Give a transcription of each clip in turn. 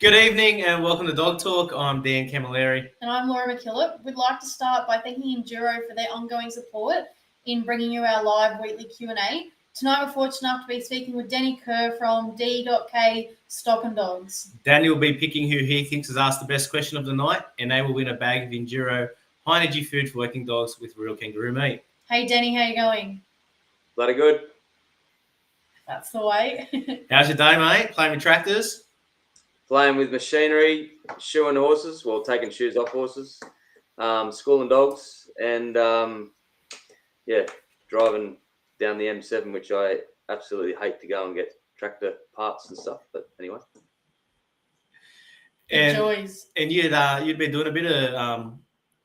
Good evening and welcome to Dog Talk. I'm Dan Camilleri. And I'm Laura McKillop. We'd like to start by thanking Enduro for their ongoing support in bringing you our live weekly Q&A. Tonight we're fortunate enough to be speaking with Danny Kerr from D.K Stock and Dogs. Danny will be picking who he thinks has asked the best question of the night, and they will win a bag of Enduro high-energy food for working dogs with real kangaroo meat. Hey Danny, how you going? Bloody good. That's the way. How's your day, mate? Playing with tractors? Playing with machinery, shoeing horses, well, taking shoes off horses, schooling dogs, and driving down the M7, which I absolutely hate to go and get tractor parts and stuff. But anyway. Joys. And you'd been doing a bit of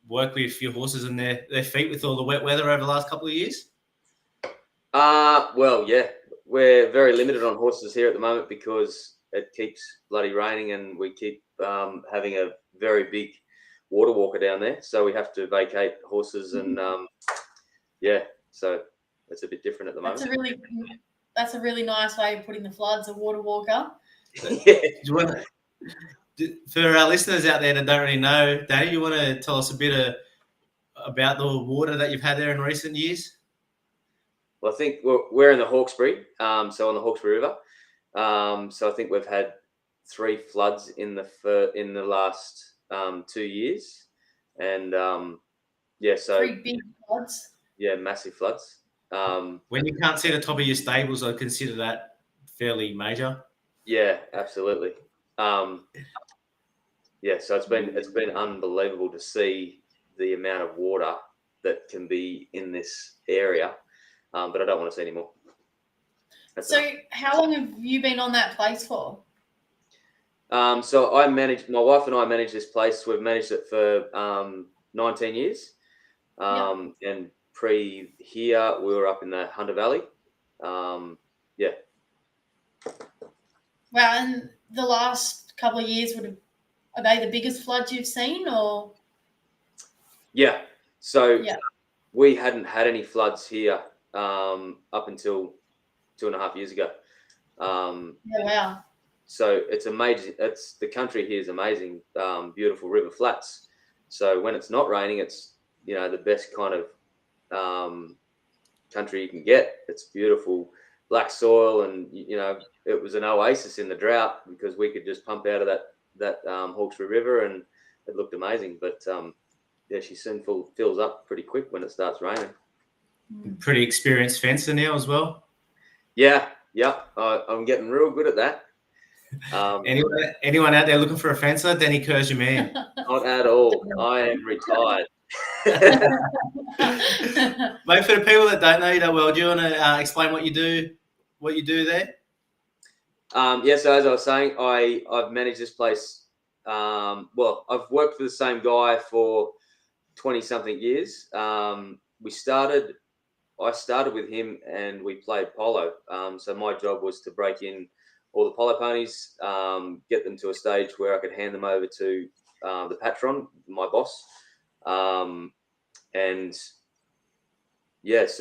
work with your horses and their feet with all the wet weather over the last couple of years? Well, yeah. We're very limited on horses here at the moment because it keeps bloody raining and we keep having a very big water walker down there. So we have to vacate horses and, so it's a bit different at the moment. That's a really nice way of putting the floods, a water walker. Yeah. For our listeners out there that don't really know, Danny, you want to tell us a bit about the water that you've had there in recent years? Well, I think we're in the Hawkesbury, so on the Hawkesbury River. So I think we've had 3 floods in the last 2 years, and so 3 big floods. Yeah, massive floods. When you can't see the top of your stables, I consider that fairly major. Yeah, absolutely. So it's been unbelievable to see the amount of water that can be in this area. But I don't want to see any more. How long have you been on that place for? So my wife and I manage this place. We've managed it for 19 years. And here we were up in the Hunter Valley. Wow, and the last couple of years are they the biggest floods you've seen, or? Yeah. So we hadn't had any floods here up until 2.5 years ago. Wow. So it's amazing. The country here is amazing. Beautiful river flats. So when it's not raining, it's the best kind of country you can get. It's beautiful black soil, and it was an oasis in the drought because we could just pump out of that Hawkesbury River, and it looked amazing. But she soon fills up pretty quick when it starts raining. Pretty experienced fencer now as well. Yeah. I'm getting real good at that. Anyone out there looking for a fencer? Danny Kerr's your man. Not at all. I am retired. Mate, for the people that don't know you that well, do you want to explain what you do there? So as I was saying, I've managed this place. I've worked for the same guy for 20-something years. I started with him and we played polo. So my job was to break in all the polo ponies, get them to a stage where I could hand them over to the patron, my boss. So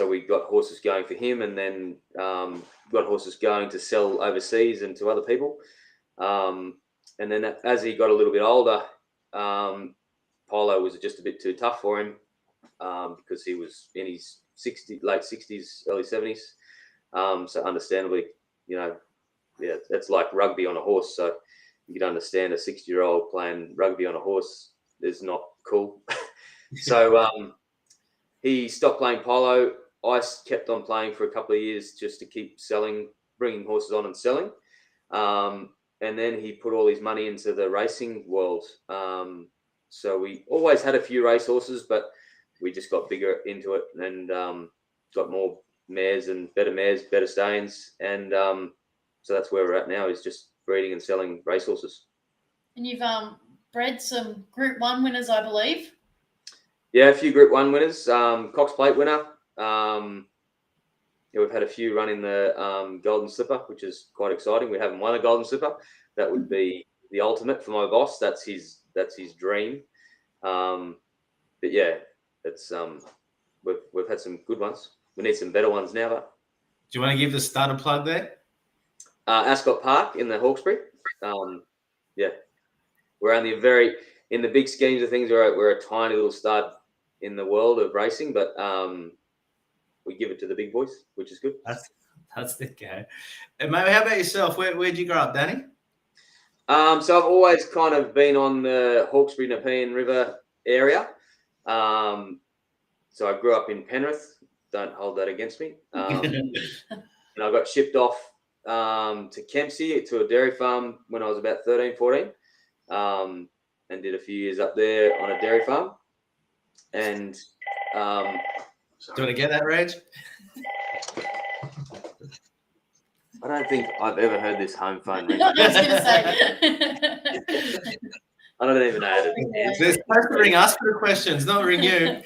we got horses going for him, and then got horses going to sell overseas and to other people. And then as he got a little bit older, polo was just a bit too tough for him because he was in his late 60s, early 70s. So understandably, it's like rugby on a horse. So you can understand a 60-year-old playing rugby on a horse is not cool. So he stopped playing polo. I kept on playing for a couple of years just to keep selling, bringing horses on and selling. And then he put all his money into the racing world. So we always had a few race horses, but we just got bigger into it and got more mares, better stains. And so that's where we're at now, is just breeding and selling racehorses. And you've bred some Group 1 winners, I believe. Yeah, a few Group 1 winners. Cox Plate winner. We've had a few running the Golden Slipper, which is quite exciting. We haven't won a Golden Slipper. That would be the ultimate for my boss. That's his dream. But yeah, it's we've had some good ones. We need some better ones now, but. Do you want to give the starter plug there? Ascot Park in the Hawkesbury. Yeah, we're only in the big schemes of things, we're a tiny little stud in the world of racing, but we give it to the big boys, which is good. That's the go. And mate, how about yourself? Where'd you grow up, Danny? So I've always kind of been on the Hawkesbury Nepean River area. So I grew up in Penrith. Don't hold that against me. And I got shipped off to Kempsey to a dairy farm when I was about 13, 14, and did a few years up there on a dairy farm. And do you want to get that, Reg? I don't think I've ever heard this home phone ring. I was going to say. I don't even know how to do it. They're supposed to ring us for questions, not ring you.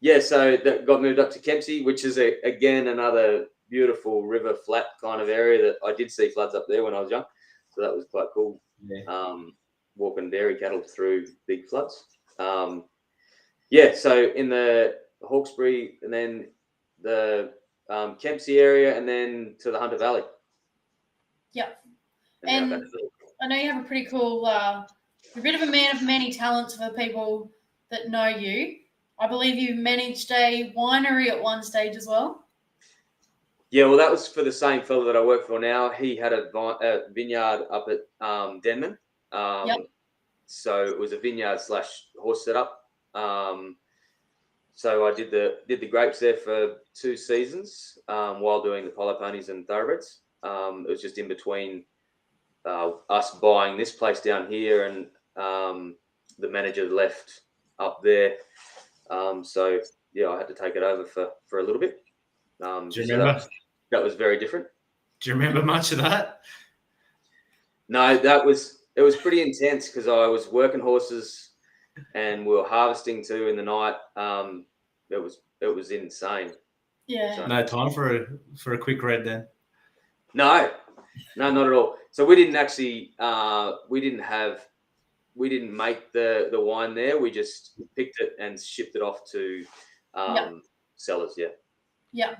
Yeah, so that got moved up to Kempsey, which is again another beautiful river flat kind of area that I did see floods up there when I was young, so that was quite cool. Yeah. Walking dairy cattle through big floods. Yeah, so in the Hawkesbury and then the Kempsey area, and then to the Hunter Valley. Yep. And And I know you have a pretty cool, you're a bit of a man of many talents for the people that know you. I believe you managed a winery at one stage as well. yeah, well, that was for the same fellow that I work for now. He had a vineyard up at Denman. Yep. So it was a vineyard / horse setup. So I did the grapes there for 2 seasons while doing the polo ponies and thoroughbreds. It was just in between us buying this place down here and the manager left up there. So yeah, I had to take it over for a little bit. Do you so remember? that was very different. Do you remember much of that? No, it was pretty intense because I was working horses and we were harvesting too in the night. It was insane. Yeah. So, No time for a quick read then. no, not at all. So we didn't actually we didn't make the wine there. We just picked it and shipped it off to sellers. Yeah. Yeah.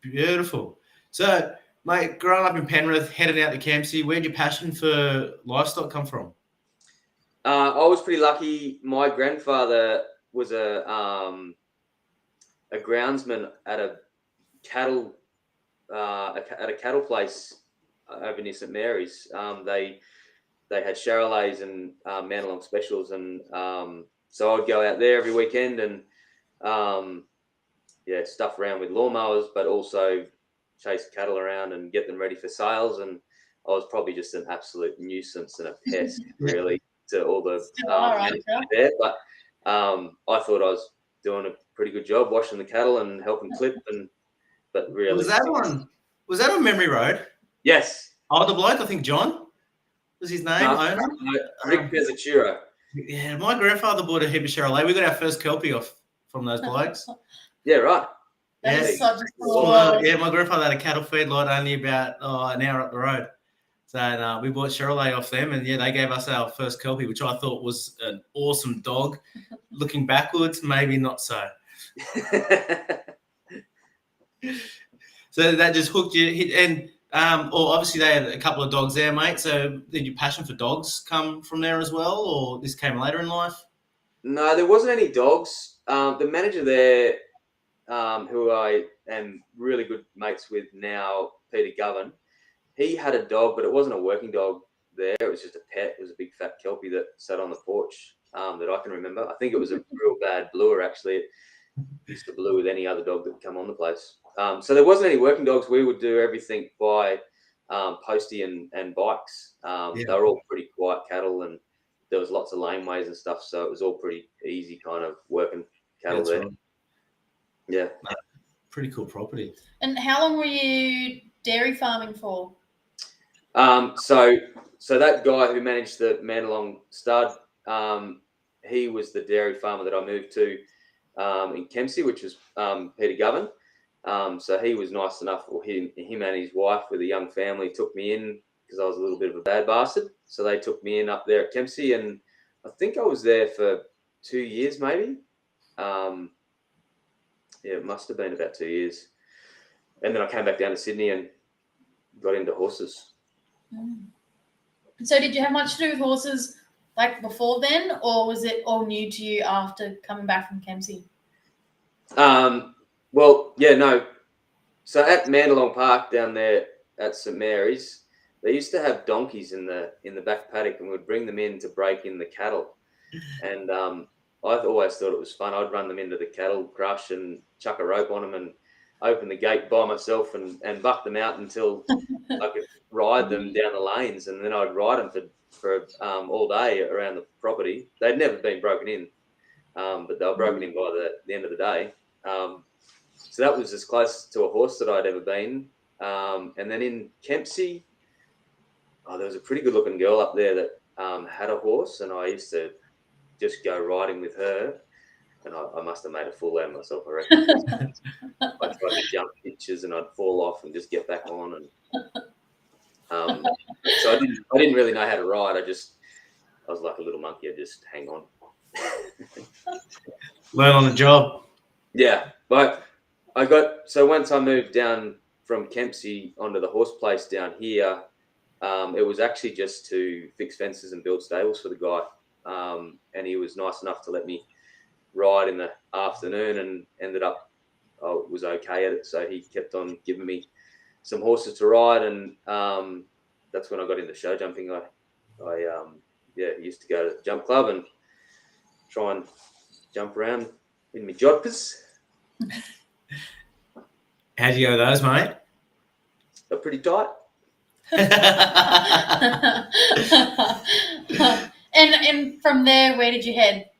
Beautiful. So, mate, growing up in Penrith, heading out to Kempsey, where'd your passion for livestock come from? I was pretty lucky. My grandfather was a groundsman at a cattle place over near St Mary's. They had Charolais and Manalong specials, and so I'd go out there every weekend and stuff around with lawnmowers, but also chase cattle around and get them ready for sales. And I was probably just an absolute nuisance and a pest, really, to all the there. But I thought I was doing a pretty good job washing the cattle and helping clip. But really, Was that on Memory Road? Yes. Oh, the bloke, I think John was his name. Owner. Rick Pezzacuro. Yeah, my grandfather bought a heap of Charolais. We got our first Kelpie off from those blokes. Yeah, right. That is such a cool my grandfather had a cattle feed lot only about an hour up the road. So we bought Charolais off them, and they gave us our first Kelpie, which I thought was an awesome dog. Looking backwards, maybe not so. So that just hooked you. And obviously they had a couple of dogs there, mate. So did your passion for dogs come from there as well, or this came later in life? No, there wasn't any dogs. The manager there, who I am really good mates with now, Peter Govan, he had a dog, but it wasn't a working dog there. It was just a pet. It was a big fat Kelpie that sat on the porch that I can remember. I think it was a real bad bluer, actually. It used to blue with any other dog that would come on the place. So there wasn't any working dogs. We would do everything by postie and bikes. They were all pretty quiet cattle, and there was lots of laneways and stuff. So it was all pretty easy kind of working cattle there. Right. Yeah. Pretty cool property. And how long were you dairy farming for? So that guy who managed the Manalong stud, he was the dairy farmer that I moved to in Kempsey, which was Peter Govan. So he was nice enough, or him and his wife with a young family took me in because I was a little bit of a bad bastard. So they took me in up there at Kempsey, and I think I was there for 2 years, maybe. It must have been about 2 years. And then I came back down to Sydney and got into horses. So did you have much to do with horses like before then, or was it all new to you after coming back from Kempsey? Well, yeah, no. So at Mandalong Park down there at St Mary's, they used to have donkeys in the back paddock, and we'd bring them in to break in the cattle. And I always thought it was fun. I'd run them into the cattle crush and chuck a rope on them and open the gate by myself and buck them out until I could ride them down the lanes, and then I'd ride them for all day around the property. They'd never been broken in, but they were broken in by the end of the day. So that was as close to a horse that I'd ever been. And then in Kempsey, there was a pretty good looking girl up there that had a horse, and I used to just go riding with her. And I must have made a fool out of myself, I reckon. I tried to jump pitches and I'd fall off and just get back on. And so I didn't really know how to ride. I was like a little monkey. I just hang on. Learn on the job. Yeah, but so once I moved down from Kempsey onto the horse place down here, it was actually just to fix fences and build stables for the guy. And he was nice enough to let me ride in the afternoon, and ended up I was okay at it. So he kept on giving me some horses to ride, and that's when I got into show jumping. I used to go to the jump club and try and jump around in my jodhpurs. How do you go with those, mate? They're pretty tight. And from there, where did you head?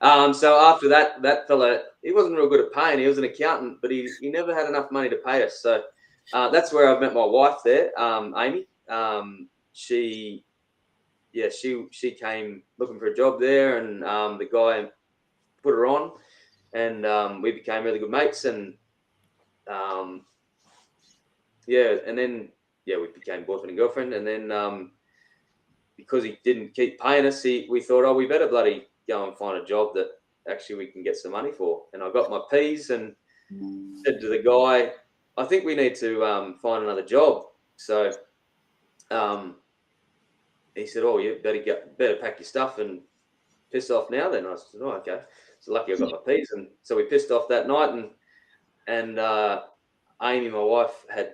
So after that fella, he wasn't real good at paying. He was an accountant, but he never had enough money to pay us. So that's where I met my wife there, Amy. She came looking for a job there, and the guy put her on, and we became really good mates. And we became boyfriend and girlfriend. And then because he didn't keep paying us, we thought, we better bloody go and find a job that actually we can get some money for. And I got my P's and said to the guy, I think we need to find another job. So he said, you better pack your stuff and piss off now then. I said, okay. So lucky I got my P's. And so we pissed off that night, and Amy, my wife, had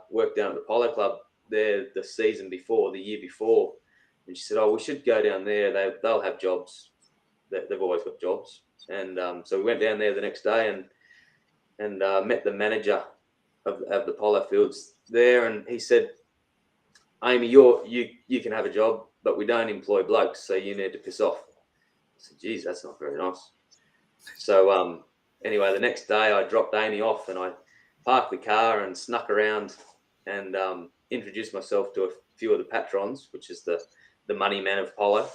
worked down at the Polo Club there the year before. And she said, we should go down there. They'll have jobs. They've always got jobs. And so we went down there the next day and met the manager of the polo fields there. And he said, Amy, you can have a job, but we don't employ blokes, so you need to piss off. I said, geez, that's not very nice. So anyway, the next day I dropped Amy off, and I parked the car and snuck around and introduced myself to a few of the patrons, which is the money man of polo.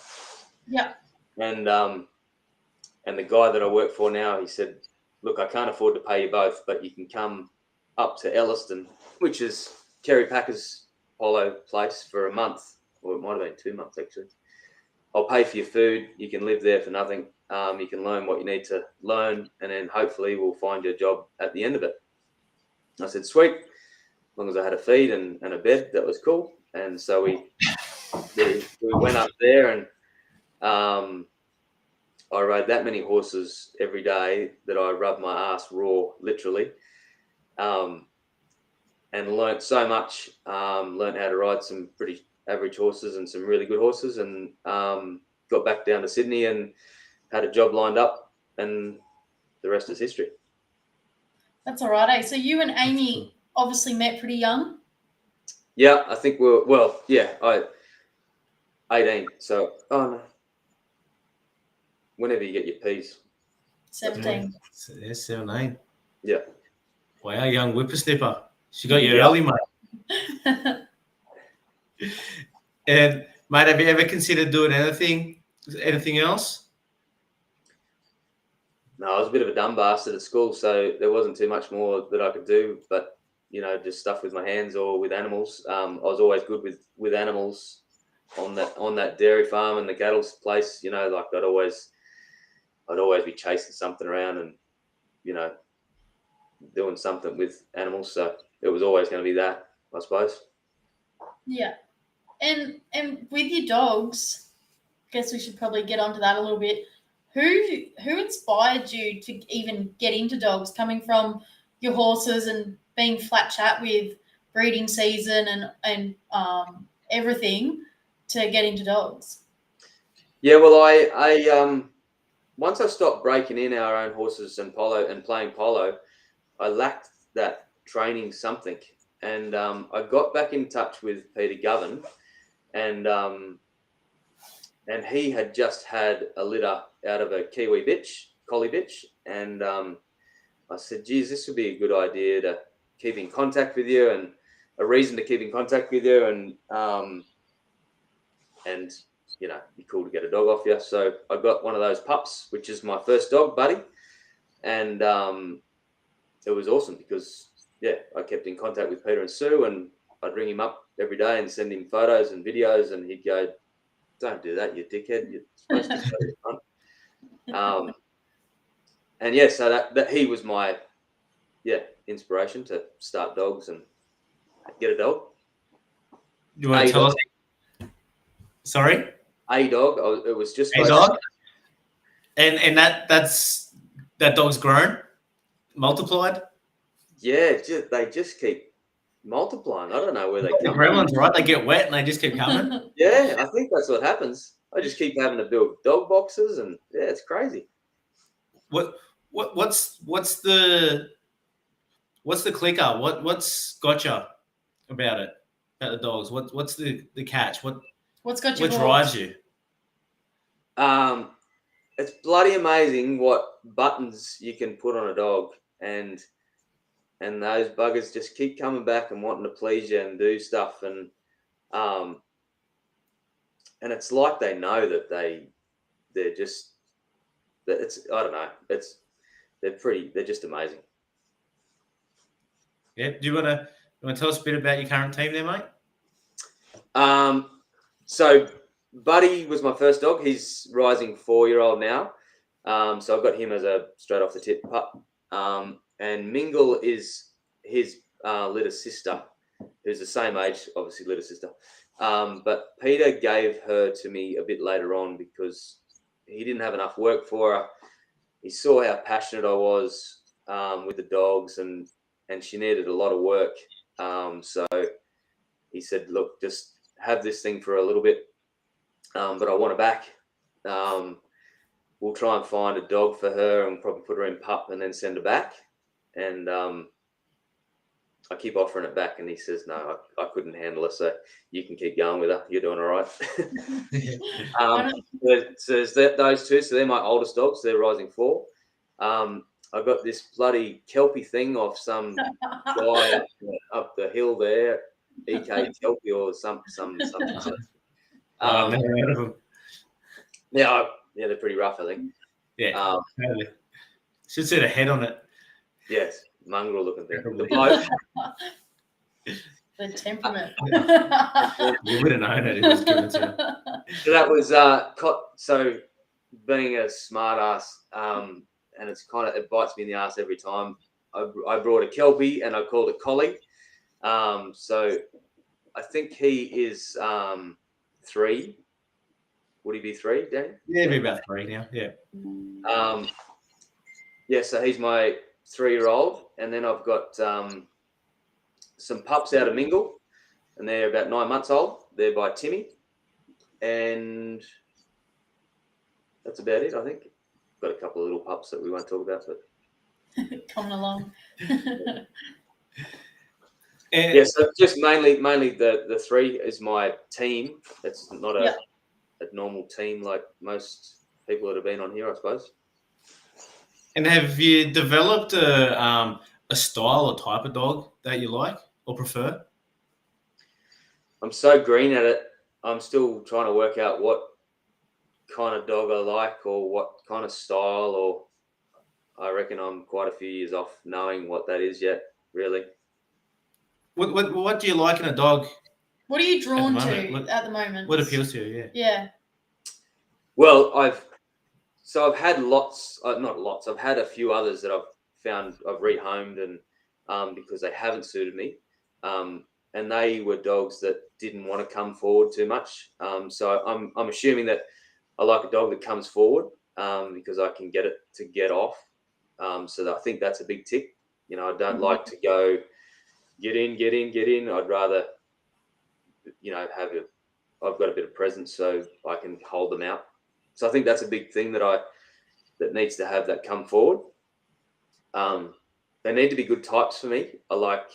Yeah. And the guy that I work for now, he said, look, I can't afford to pay you both, but you can come up to Elliston, which is Kerry Packer's polo place, for a month, or it might have been 2 months actually. I'll pay for your food. You can live there for nothing. You can learn what you need to learn, and then hopefully we'll find you a job at the end of it. I said, sweet. As long as I had a feed and a bed, that was cool. And so we went up there, and I rode that many horses every day that I rubbed my ass raw, literally, and learnt so much. Learnt how to ride some pretty average horses and some really good horses, and got back down to Sydney and had a job lined up, and the rest is history. That's all right, eh? So you and Amy obviously met pretty young? Yeah, I think I 18. So, no. Whenever you get your P's. 17. Yeah, 17. Yeah. Wow, young whippersnipper. She got you early, mate. And, mate, have you ever considered doing anything else? No, I was a bit of a dumb bastard at school, so there wasn't too much more that I could do, but, just stuff with my hands or with animals. I was always good with animals on that dairy farm and the cattle place. Like I'd always be chasing something around and, doing something with animals. So it was always going to be that. I suppose. Yeah. And with your dogs, I guess we should probably get onto that a little bit. Who inspired you to even get into dogs, coming from your horses and being flat chat with breeding season and everything to get into dogs? Yeah, well, I once I stopped breaking in our own horses and playing polo, I lacked that training something, and I got back in touch with Peter Govan, and he had just had a litter out of a Kiwi collie bitch, and I said, "Geez, this would be a good idea to keep in contact with you, and a reason to keep in contact with you, and you know, it'd be cool to get a dog off you." So I got one of those pups, which is my first dog, Buddy, and it was awesome because I kept in contact with Peter and Sue, and I'd ring him up every day and send him photos and videos, and he'd go, "Don't do that, you dickhead! You're supposed to show your front." And so that he was my inspiration to start dogs and get a dog. You want to tell us? Sorry, a dog. It was just a dog, and that dog's grown, multiplied. Yeah, they just keep multiplying. I don't know where they The come gremlins, right? They get wet and they just keep coming. Yeah, I think that's what happens. I just keep having to build dog boxes, and it's crazy. What's the clicker? What's gotcha about it? About the dogs? What's the catch? What's got you? What drives you? It's bloody amazing what buttons you can put on a dog, and those buggers just keep coming back and wanting to please you and do stuff, and it's like they know that they're just that it's I don't know they're just amazing. Yeah. Do you want to tell us a bit about your current team there, mate? So Buddy was my first dog. He's rising 4-year-old now. So I've got him as a straight off the tip pup. And Mingle is his litter sister, who's the same age, obviously litter sister. But Peter gave her to me a bit later on because he didn't have enough work for her. He saw how passionate I was with the dogs, and she needed a lot of work. So he said, "Look, just have this thing for a little bit, but I want her back. We'll try and find a dog for her and probably put her in pup and then send her back." And I keep offering it back, and he says, "No, I couldn't handle her, so you can keep going with her. You're doing all right." So those two, so they're my oldest dogs. They're rising 4. I got this bloody Kelpie thing off some guy up the hill there, EK Kelpie or something. I've never heard of them. Yeah, they're pretty rough, I think. Yeah, should see the head on it. Yes, mongrel looking thing. The bloke. The temperament. You wouldn't know it. It was given to you. So that was so being a smart ass, and it bites me in the ass every time. I brought a Kelpie and I called it Collie. So I think he is 3. Would he be 3, Dan? Yeah, he'd be about 3 now. Yeah. So he's my 3-year-old, and then I've got some pups out of Mingle, and they're about 9 months old. They're by Timmy, and that's about it, I think. Got a couple of little pups that we won't talk about, but coming along. So just mainly the 3 is my team. It's not a normal team like most people that have been on here, I suppose. And have you developed a style or type of dog that you like or prefer? I'm so green at it. I'm still trying to work out what kind of dog I like or what kind of style, or I reckon I'm quite a few years off knowing what that is yet, really. What do you like in a dog? What are you drawn to at the moment? What appeals to you? Yeah. Well, I've had lots, not lots. I've had a few others that I've rehomed and because they haven't suited me. and they were dogs that didn't want to come forward too much. So I'm assuming that I like a dog that comes forward because I can get it to get off. So I think that's a big tick. You know, I don't like to go get in. I'd rather, you know, I've got a bit of presence so I can hold them out. So I think that's a big thing that needs to have that come forward. They need to be good types for me. I like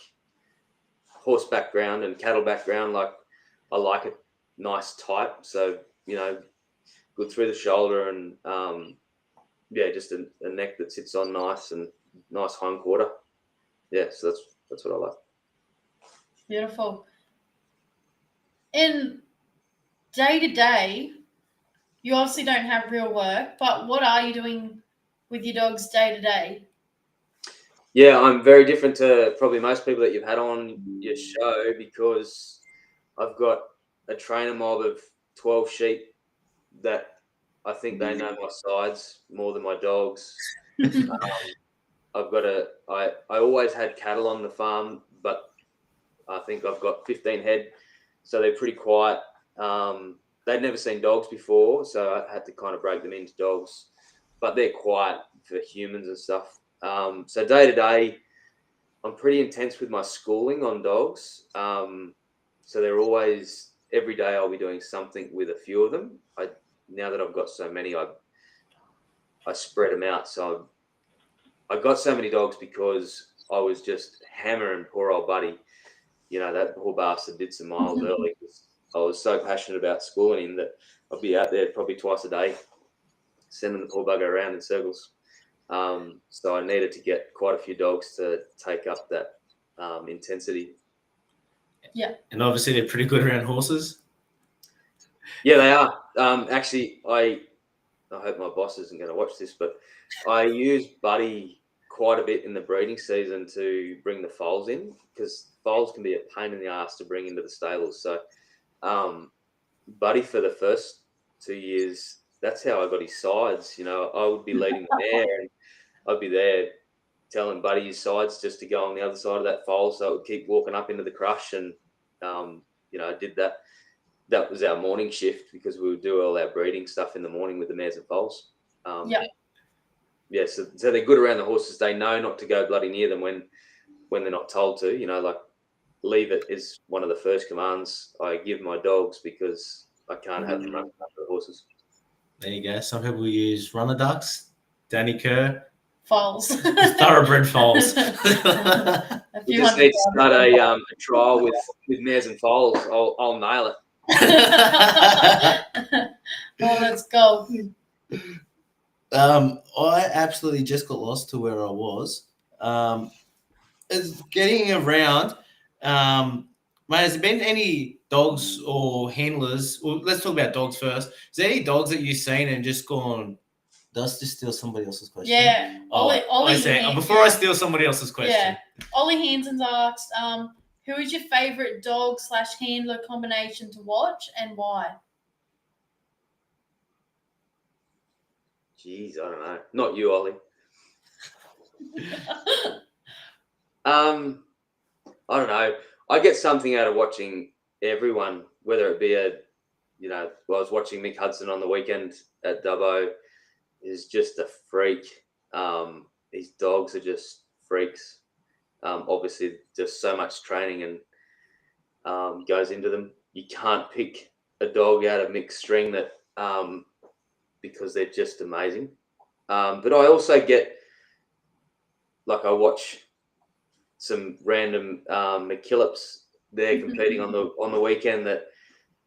horse background and cattle background. Like I like a nice type. So, you know, good through the shoulder and just a neck that sits on nice and nice hindquarter. Yeah, so that's what I like. Beautiful. In day to day, you obviously don't have real work, but what are you doing with your dogs day to day? Yeah, I'm very different to probably most people that you've had on your show because I've got a trainer mob of 12 sheep that I think they know my sides more than my dogs. I always had cattle on the farm, but I think I've got 15 head, so they're pretty quiet. They'd never seen dogs before, so I had to kind of break them into dogs, but they're quiet for humans and stuff. So day to day, I'm pretty intense with my schooling on dogs. So they're always, every day I'll be doing something with a few of them. Now that I've got so many, I spread them out. So I got so many dogs because I was just hammering poor old Buddy. You know, that poor bastard did some miles early because I was so passionate about schooling him that I'd be out there probably twice a day, sending the poor bugger around in circles. So I needed to get quite a few dogs to take up that intensity. Yeah. And obviously they're pretty good around horses. Yeah, they are. Actually, I hope my boss isn't going to watch this, but I use Buddy quite a bit in the breeding season to bring the foals in because foals can be a pain in the ass to bring into the stables. So Buddy for the first 2 years, that's how I got his sides. You know, I would be leading the mare and I'd be there telling Buddy his sides just to go on the other side of that foal so it would keep walking up into the crush. And, you know, I did that. That was our morning shift because we would do all our breeding stuff in the morning with the mares and foals. Yeah, so they're good around the horses. They know not to go bloody near them when they're not told to. You know, like leave it is one of the first commands I give my dogs because I can't have them running after the horses. There you go. Some people use runner ducks, Danny Kerr, Foals. thoroughbred foals. We just need to start a trial with mares and foals. I'll nail it. Oh, let's go. I absolutely just got lost to where I was. Is getting around. Mate, has there been any dogs or handlers? Well, let's talk about dogs first. Is there any dogs that you've seen and just gone, does this steal somebody else's question? Yeah. Ollie before I steal somebody else's question. Yeah. Ollie Hanson's asked, who is your favourite dog/handler combination to watch and why? Jeez, I don't know. Not you, Ollie. I don't know. I get something out of watching everyone, whether it be I was watching Mick Hudson on the weekend at Dubbo. Is just a freak. These dogs are just freaks. Obviously, just so much training and goes into them. You can't pick a dog out of Mick's string that because they're just amazing. But I also get, like, I watch some random McKillops. They're competing on the weekend that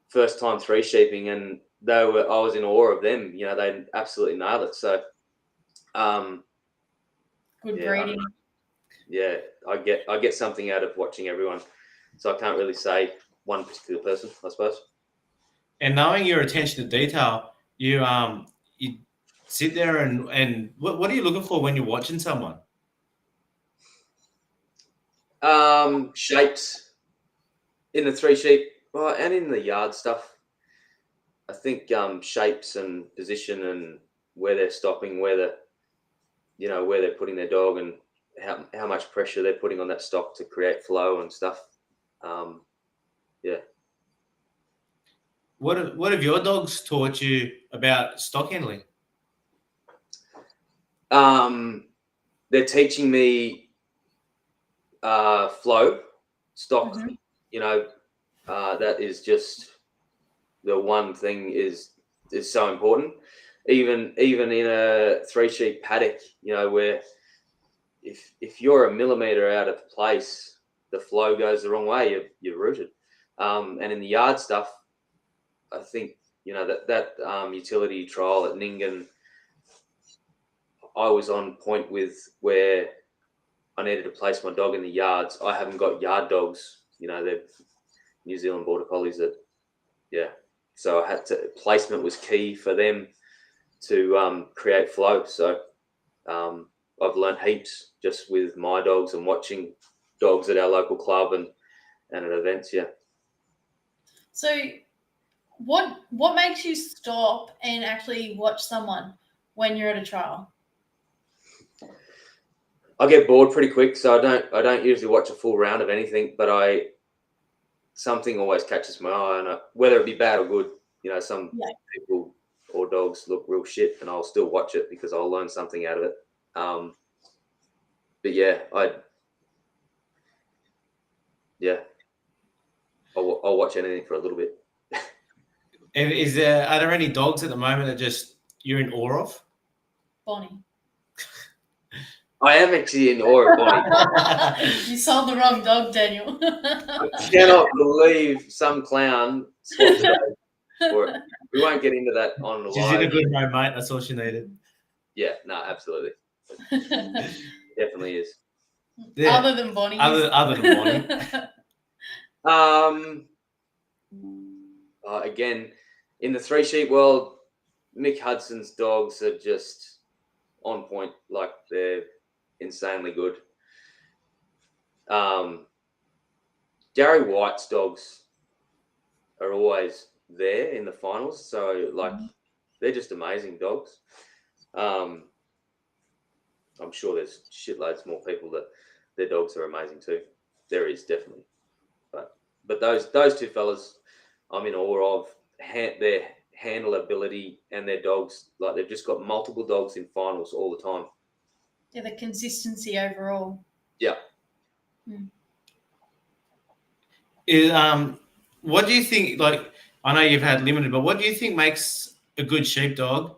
first time 3-sheeping, and I was in awe of them. You know, they absolutely nailed it. So, good breeding. Yeah, I get something out of watching everyone. So I can't really say one particular person, I suppose. And knowing your attention to detail, you sit there and what are you looking for when you're watching someone? Shapes in the 3-sheep, and in the yard stuff. I think shapes and position and where they're stopping, where they're putting their dog, and how much pressure they're putting on that stock to create flow and stuff. Yeah. What have your dogs taught you about stock handling? They're teaching me flow, stock. Mhm. You know, that is just the one thing is so important. Even in a 3-sheep paddock, you know, where if you're a millimeter out of place, the flow goes the wrong way. You're rooted. And in the yard stuff, I think you know that utility trial at Ningen, I was on point with where I needed to place my dog in the yards. I haven't got yard dogs. You know, they're New Zealand Border Collies that, yeah. So I had to, placement was key for them to create flow. So I've learned heaps just with my dogs and watching dogs at our local club and at events. Yeah. So, what makes you stop and actually watch someone when you're at a trial? I get bored pretty quick, so I don't usually watch a full round of anything, but something always catches my eye, and whether it be bad or good, you know, some people or dogs look real shit, and I'll still watch it because I'll learn something out of it. But yeah, I'll watch anything for a little bit. And are there any dogs at the moment that just you're in awe of? Bonnie. I am actually in awe of Bonnie. You sold the wrong dog, Daniel. I cannot believe some clown swapped her for it. We won't get into that on She's in a live. good home, mate. That's all she needed. Yeah, no, absolutely. Definitely is. Yeah. Other than Bonnie. Other than Bonnie. Again, in the 3-sheep world, Mick Hudson's dogs are just on point. Like, they're insanely good. Gary White's dogs are always there in the finals. So, like, they're just amazing dogs. I'm sure there's shitloads more people that their dogs are amazing too. There is definitely, but those two fellas, I'm in awe of their handle ability and their dogs. Like, they've just got multiple dogs in finals all the time. Yeah, the consistency overall. Yeah. What do you think? Like, I know you've had limited, but what do you think makes a good sheepdog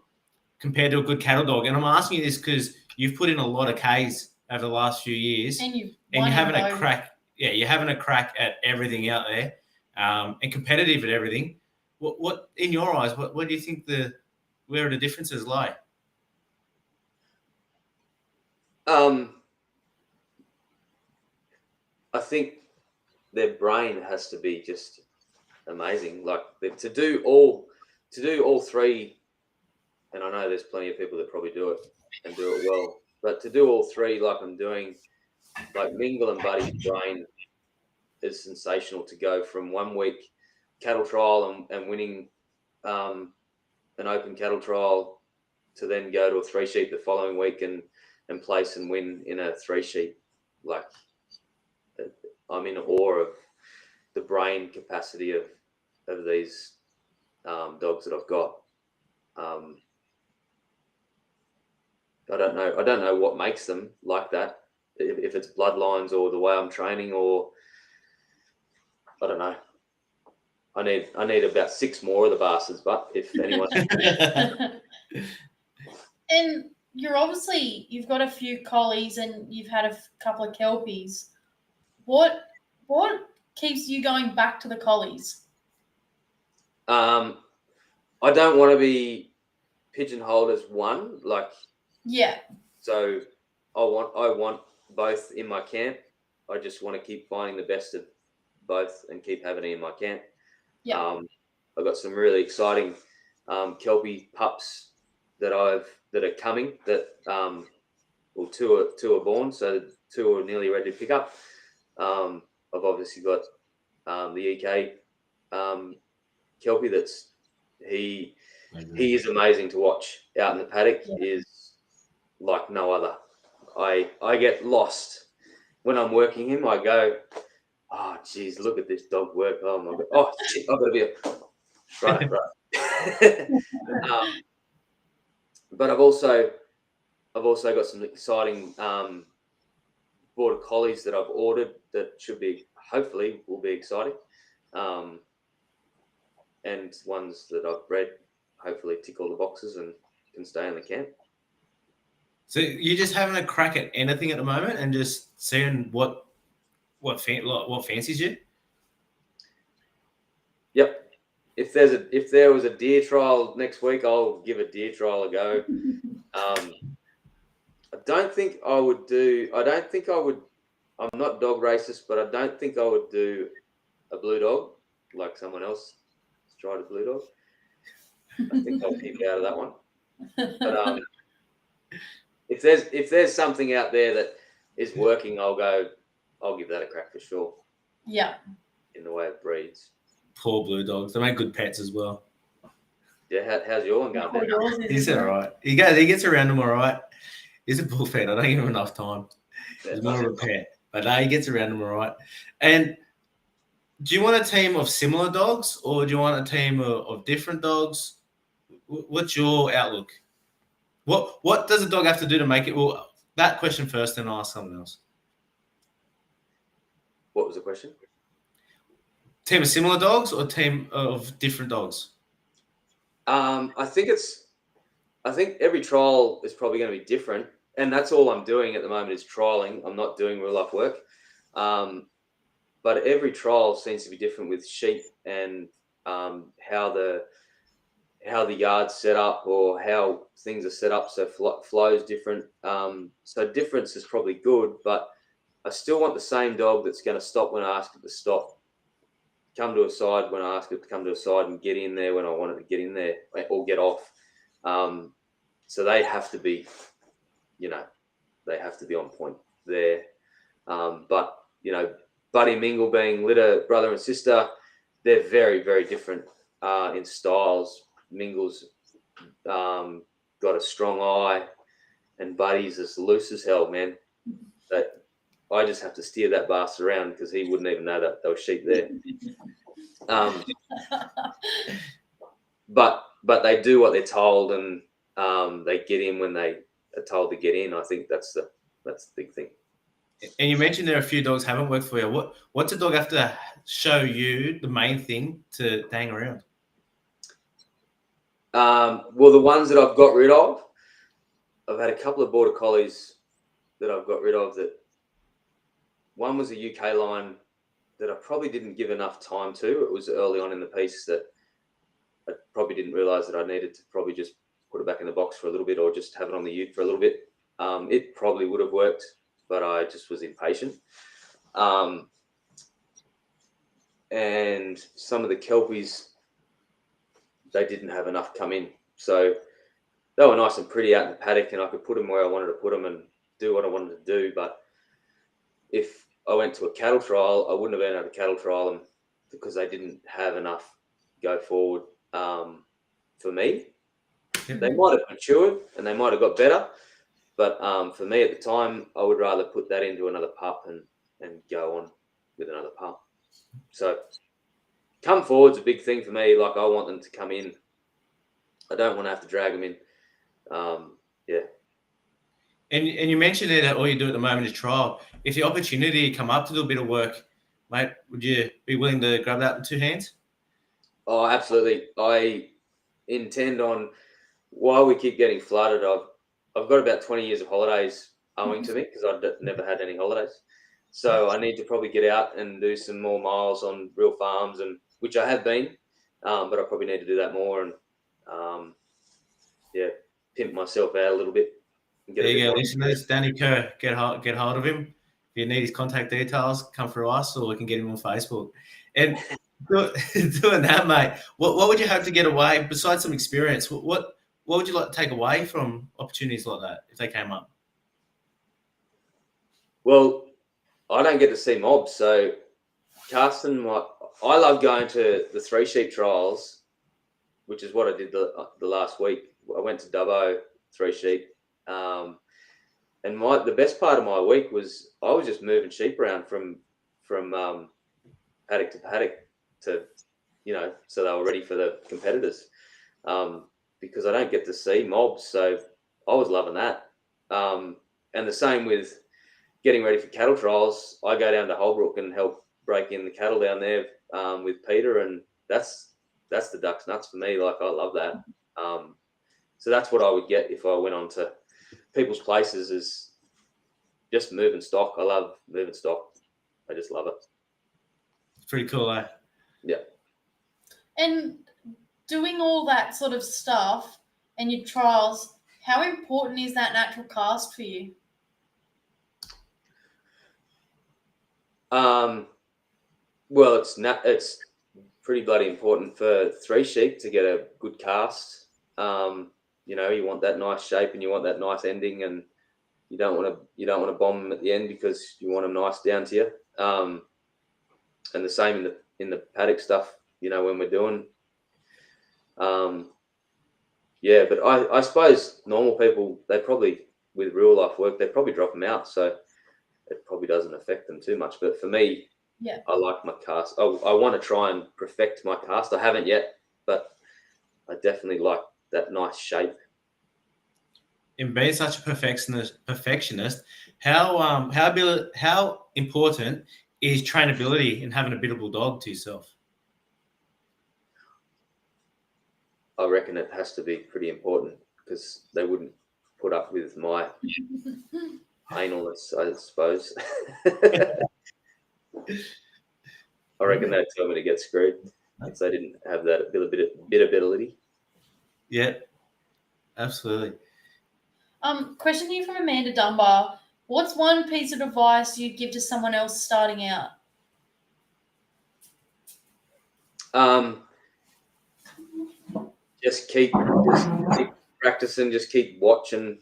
compared to a good cattle dog? And I'm asking you this because you've put in a lot of Ks over the last few years, and you're having a crack. Yeah, you're having a crack at everything out there, and competitive at everything. What in your eyes? What do you think where the differences lie? I think their brain has to be just amazing. Like, to do all three, and I know there's plenty of people that probably do it and do it well, but to do all three like I'm doing, like Mingle and Buddy's brain is sensational. To go from 1 week cattle trial and winning an open cattle trial to then go to a 3-sheep the following week and place and win in a 3-sheep. Like, I'm in awe of the brain capacity of these dogs that I've got. I don't know what makes them like that. If it's bloodlines or the way I'm training, or I don't know. I need about 6 more of the bastards, but if anyone. And you've got a few collies and you've had a couple of kelpies. What keeps you going back to the collies? I don't want to be pigeonholed as one. Like, yeah. So I want both in my camp. I just want to keep finding the best of both and keep having it in my camp. Yeah. I've got some really exciting Kelpie pups that are coming. That well, two are born, so 2 are nearly ready to pick up. I've obviously got the EK Kelpie. He is amazing to watch out in the paddock. Yeah. Is like no other. I get lost when I'm working him. I go oh, geez, look at this dog work. Oh, my God. Oh, shit, I've got to be right. But I've also got some exciting border collies that I've ordered that should be, hopefully, will be exciting. And ones that I've bred, hopefully tick all the boxes and can stay in the camp. So you're just having a crack at anything at the moment and just seeing what fancies you? Yep. If there was a deer trial next week, I'll give a deer trial a go. I don't think I would. I'm not dog racist, but I don't think I would do a blue dog like someone else has tried a blue dog. I think I'll keep out of that one. But if there's something out there that is working, I'll give that a crack for sure. Yeah. In the way of breeds. Poor blue dogs. They make good pets as well. Yeah, how's your one going, Ben? He's all right. He gets around them all right. He's a bullfed. I don't give him enough time. He's more of a pet. But he gets around them all right. And do you want a team of similar dogs or do you want a team of different dogs? What's your outlook? What does a dog have to do to make it? Well, that question first, then I'll ask something else. What was the question? Team of similar dogs or team of different dogs? I think every trial is probably going to be different, and that's all I'm doing at the moment is trialing. I'm not doing real life work, but every trial seems to be different with sheep and how the yard's set up or how things are set up. So flow is different. So difference is probably good, but I still want the same dog that's going to stop when I ask it to stop. Come to a side when I ask it to come to a side and get in there when I want it to get in there or get off. So they have to be, they have to be on point there. But, Buddy Mingle being litter brother and sister, they're very, very different in styles. Mingle's got a strong eye and Buddy's as loose as hell, man. But I just have to steer that bastard around because he wouldn't even know that there was sheep there. But they do what they're told and they get in when they are told to get in. I think that's the big thing. And you mentioned there are a few dogs haven't worked for you. What's a dog have to show you the main thing to hang around? Well, the ones that I've got rid of, I've had a couple of border collies that I've got rid of. That one was a UK line that I probably didn't give enough time to. It was early on in the piece that I probably didn't realise that I needed to probably just put it back in the box for a little bit or just have it on the ute for a little bit. It probably would have worked, but I just was impatient. And some of the Kelpies, they didn't have enough come in. So they were nice and pretty out in the paddock and I could put them where I wanted to put them and do what I wanted to do. But if I went to a cattle trial, I wouldn't have been able to cattle trial them because they didn't have enough go forward for me. Yeah. They might have matured and they might have got better. But for me at the time, I would rather put that into another pup and go on with another pup. So come forward's a big thing for me. Like I want them to come in. I don't want to have to drag them in. Yeah. And you mentioned there that all you do at the moment is trial. If the opportunity come up to do a bit of work, mate, would you be willing to grab that with two hands? Oh, absolutely. I intend on, while we keep getting flooded, I've got about 20 years of holidays owing to me because I've never had any holidays. So I need to probably get out and do some more miles on real farms, and which I have been, but I probably need to do that more and pimp myself out a little bit. There you go, listeners. Danny Kerr, get hold of him. If you need his contact details, come through us, or we can get him on Facebook. And doing that, mate, what would you hope to get away besides some experience? What would you like to take away from opportunities like that if they came up? Well, I don't get to see mobs, so Carsten, I love going to the 3 sheep trials, which is what I did the last week. I went to Dubbo, 3 sheep, and the best part of my week was I was just moving sheep around from paddock to paddock to, so they were ready for the competitors. Because I don't get to see mobs, so I was loving that. And the same with getting ready for cattle trials. I go down to Holbrook and help break in the cattle down there with Peter, and that's the duck's nuts for me. Like, I love that. So that's what I would get if I went on to people's places, is just moving stock. I love moving stock. I just love it. It's pretty cool, eh? Yeah. And doing all that sort of stuff and your trials, how important is that natural cast for you? Well, it's pretty bloody important for 3 sheep to get a good cast. You want that nice shape and you want that nice ending, and you don't want to bomb them at the end because you want them nice down to you. And the same in the paddock stuff. When we're doing. But I suppose normal people, they probably, with real life work, they probably drop them out, so it probably doesn't affect them too much. But for me, yeah, I like my cast. I want to try and perfect my cast. I haven't yet, but I definitely like that nice shape. In being such a perfectionist, how important is trainability in having a biddable dog to yourself? I reckon it has to be pretty important, because they wouldn't put up with my analness, I suppose. I reckon they'd tell me to get screwed if they didn't have that biddability. Yeah, absolutely. Question here from Amanda Dunbar. What's one piece of advice you'd give to someone else starting out? Just keep practicing. Just keep watching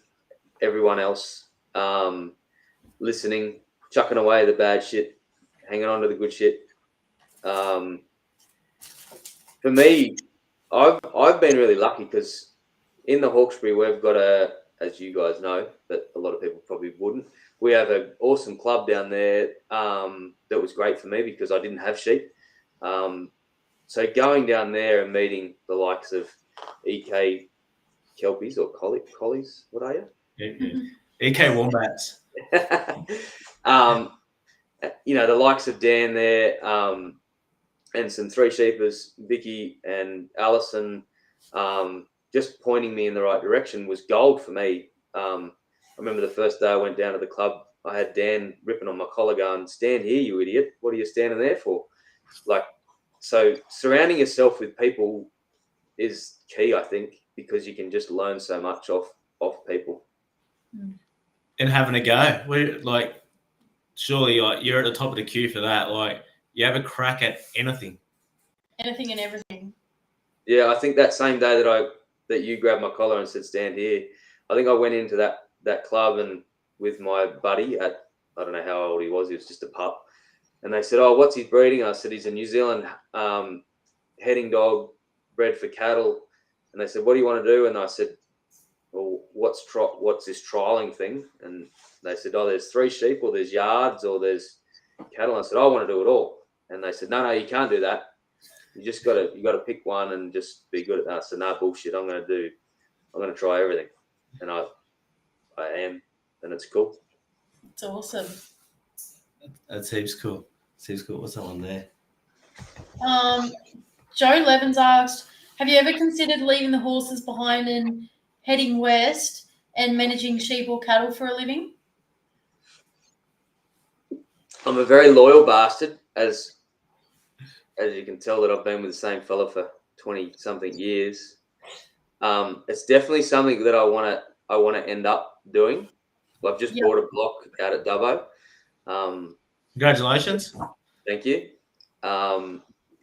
everyone else, listening, chucking away the bad shit, hanging on to the good shit. For me, I've been really lucky, because in the Hawkesbury we've got as you guys know, but a lot of people probably wouldn't, we have an awesome club down there that was great for me because I didn't have sheep. So going down there and meeting the likes of EK Kelpies or Collies, what are you? Yeah. EK Wombats. The likes of Dan there, and some 3 sheepers, Vicky and Alison, just pointing me in the right direction was gold for me. I remember the first day I went down to the club, I had Dan ripping on my collar going, "Stand here, you idiot. What are you standing there for?" So surrounding yourself with people is key, I think, because you can just learn so much off people. And having a go. Surely you're at the top of the queue for that. Like, you have a crack at anything. Anything and everything. Yeah, I think that same day that you grabbed my collar and said, "Stand here," I think I went into that club and with my buddy at, I don't know how old he was just a pup. And they said, "Oh, what's his breeding?" I said, "He's a New Zealand heading dog bred for cattle." And they said, "What do you want to do?" And I said, "Well, what's this trialing thing?" And they said, "Oh, there's 3 sheep, or there's yards, or there's cattle." And I said, "I want to do it all." And they said, No, you can't do that. You got to pick one and just be good at that." I said, "No, bullshit. I'm going to try everything." And I am, and it's cool. It's awesome. That seems cool. What's that one there? Joe Levins asked, have you ever considered leaving the horses behind and heading west and managing sheep or cattle for a living? I'm a very loyal bastard, as you can tell that I've been with the same fella for 20 something years. It's definitely something that I want to end up doing. I've just bought a block out at Dubbo. Congratulations. Thank you.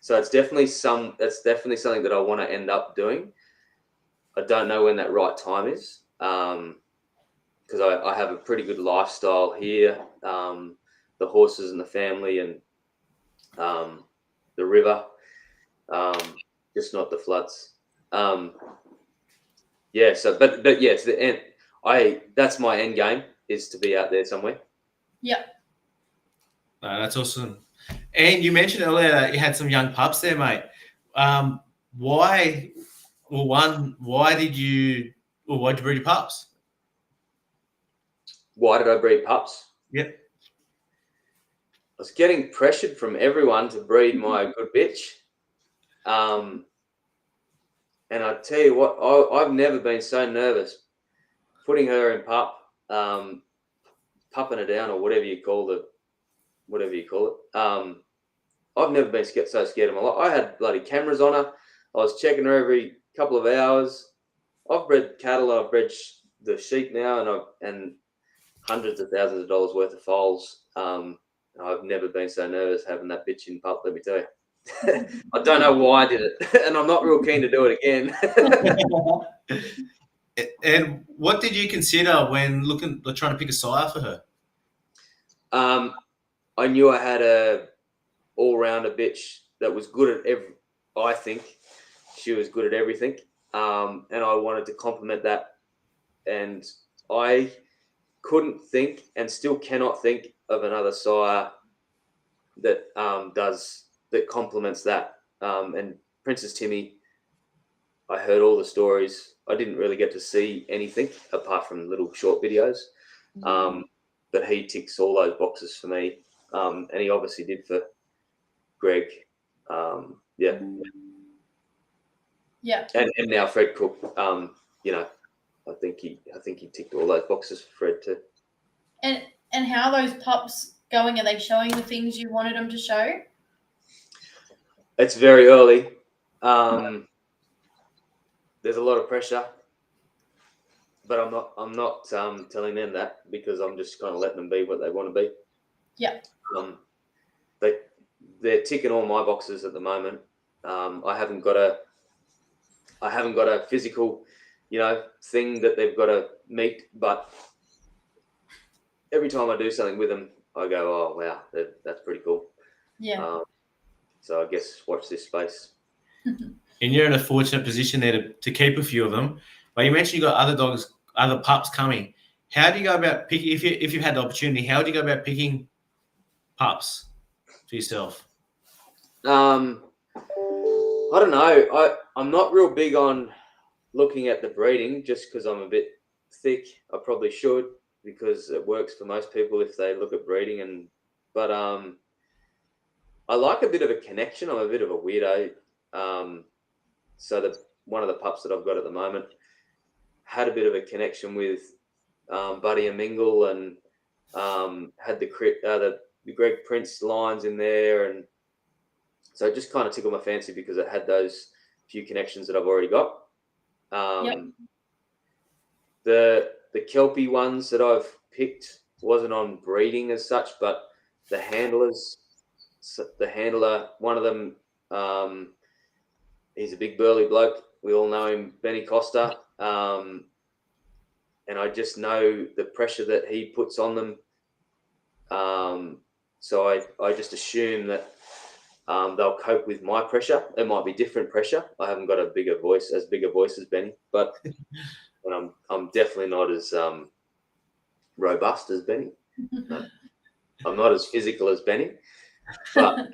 So it's definitely something that I want to end up doing. I don't know when that right time is, because I have a pretty good lifestyle here. The horses and the family and the river, just not the floods. So but yeah, it's the end. That's my end game, is to be out there somewhere. Yep. That's awesome. And you mentioned earlier that you had some young pups there, mate. Why? Well, why did you breed your pups? Why did I breed pups? Yep. I was getting pressured from everyone to breed my good bitch. And I tell you what, I've never been so nervous putting her in pupping her down, or whatever you call it. I've never been so scared in my life. I had bloody cameras on her. I was checking her every couple of hours. I've bred cattle. I've bred the sheep now, and hundreds of thousands of dollars worth of foals. I've never been so nervous having that bitch in pup. Let me tell you. I don't know why I did it, and I'm not real keen to do it again. And what did you consider when trying to pick a sire for her? I knew I had a all-rounder bitch that was good at I think she was good at everything, and I wanted to complement that. And I couldn't think, and still cannot think, of another sire that complements that. And Princess Timmy, I heard all the stories. I didn't really get to see anything apart from little short videos. But he ticks all those boxes for me. And he obviously did for Greg. Yeah. And now Fred Cook, I think he ticked all those boxes for Fred too. And how are those pups going? Are they showing the things you wanted them to show? It's very early. There's a lot of pressure, but I'm not telling them that, because I'm just kind of letting them be what they want to be. Yeah. They're ticking all my boxes at the moment. I haven't got a physical, thing that they've got to meet, but every time I do something with them, I go, oh wow, that's pretty cool. Yeah. So I guess watch this space. And you're in a fortunate position there to keep a few of them. But you mentioned you got other pups coming. How do you go about picking, if you had the opportunity, how would you go about picking pups for yourself? I don't know. I'm not real big on looking at the breeding, just because I'm a bit thick. I probably should, because it works for most people if they look at breeding. But I like a bit of a connection. I'm a bit of a weirdo. So one of the pups that I've got at the moment had a bit of a connection with Buddy and Mingle, and had the Greg Prince lines in there, and so it just kind of tickled my fancy because it had those few connections that I've already got. The Kelpie ones that I've picked wasn't on breeding as such, but the handler, one of them, he's a big burly bloke. We all know him, Benny Costa. And I just know the pressure that he puts on them. So I just assume that they'll cope with my pressure. It might be different pressure. I haven't got as big a voice as Benny, but I'm definitely not as robust as Benny. I'm not as physical as Benny, but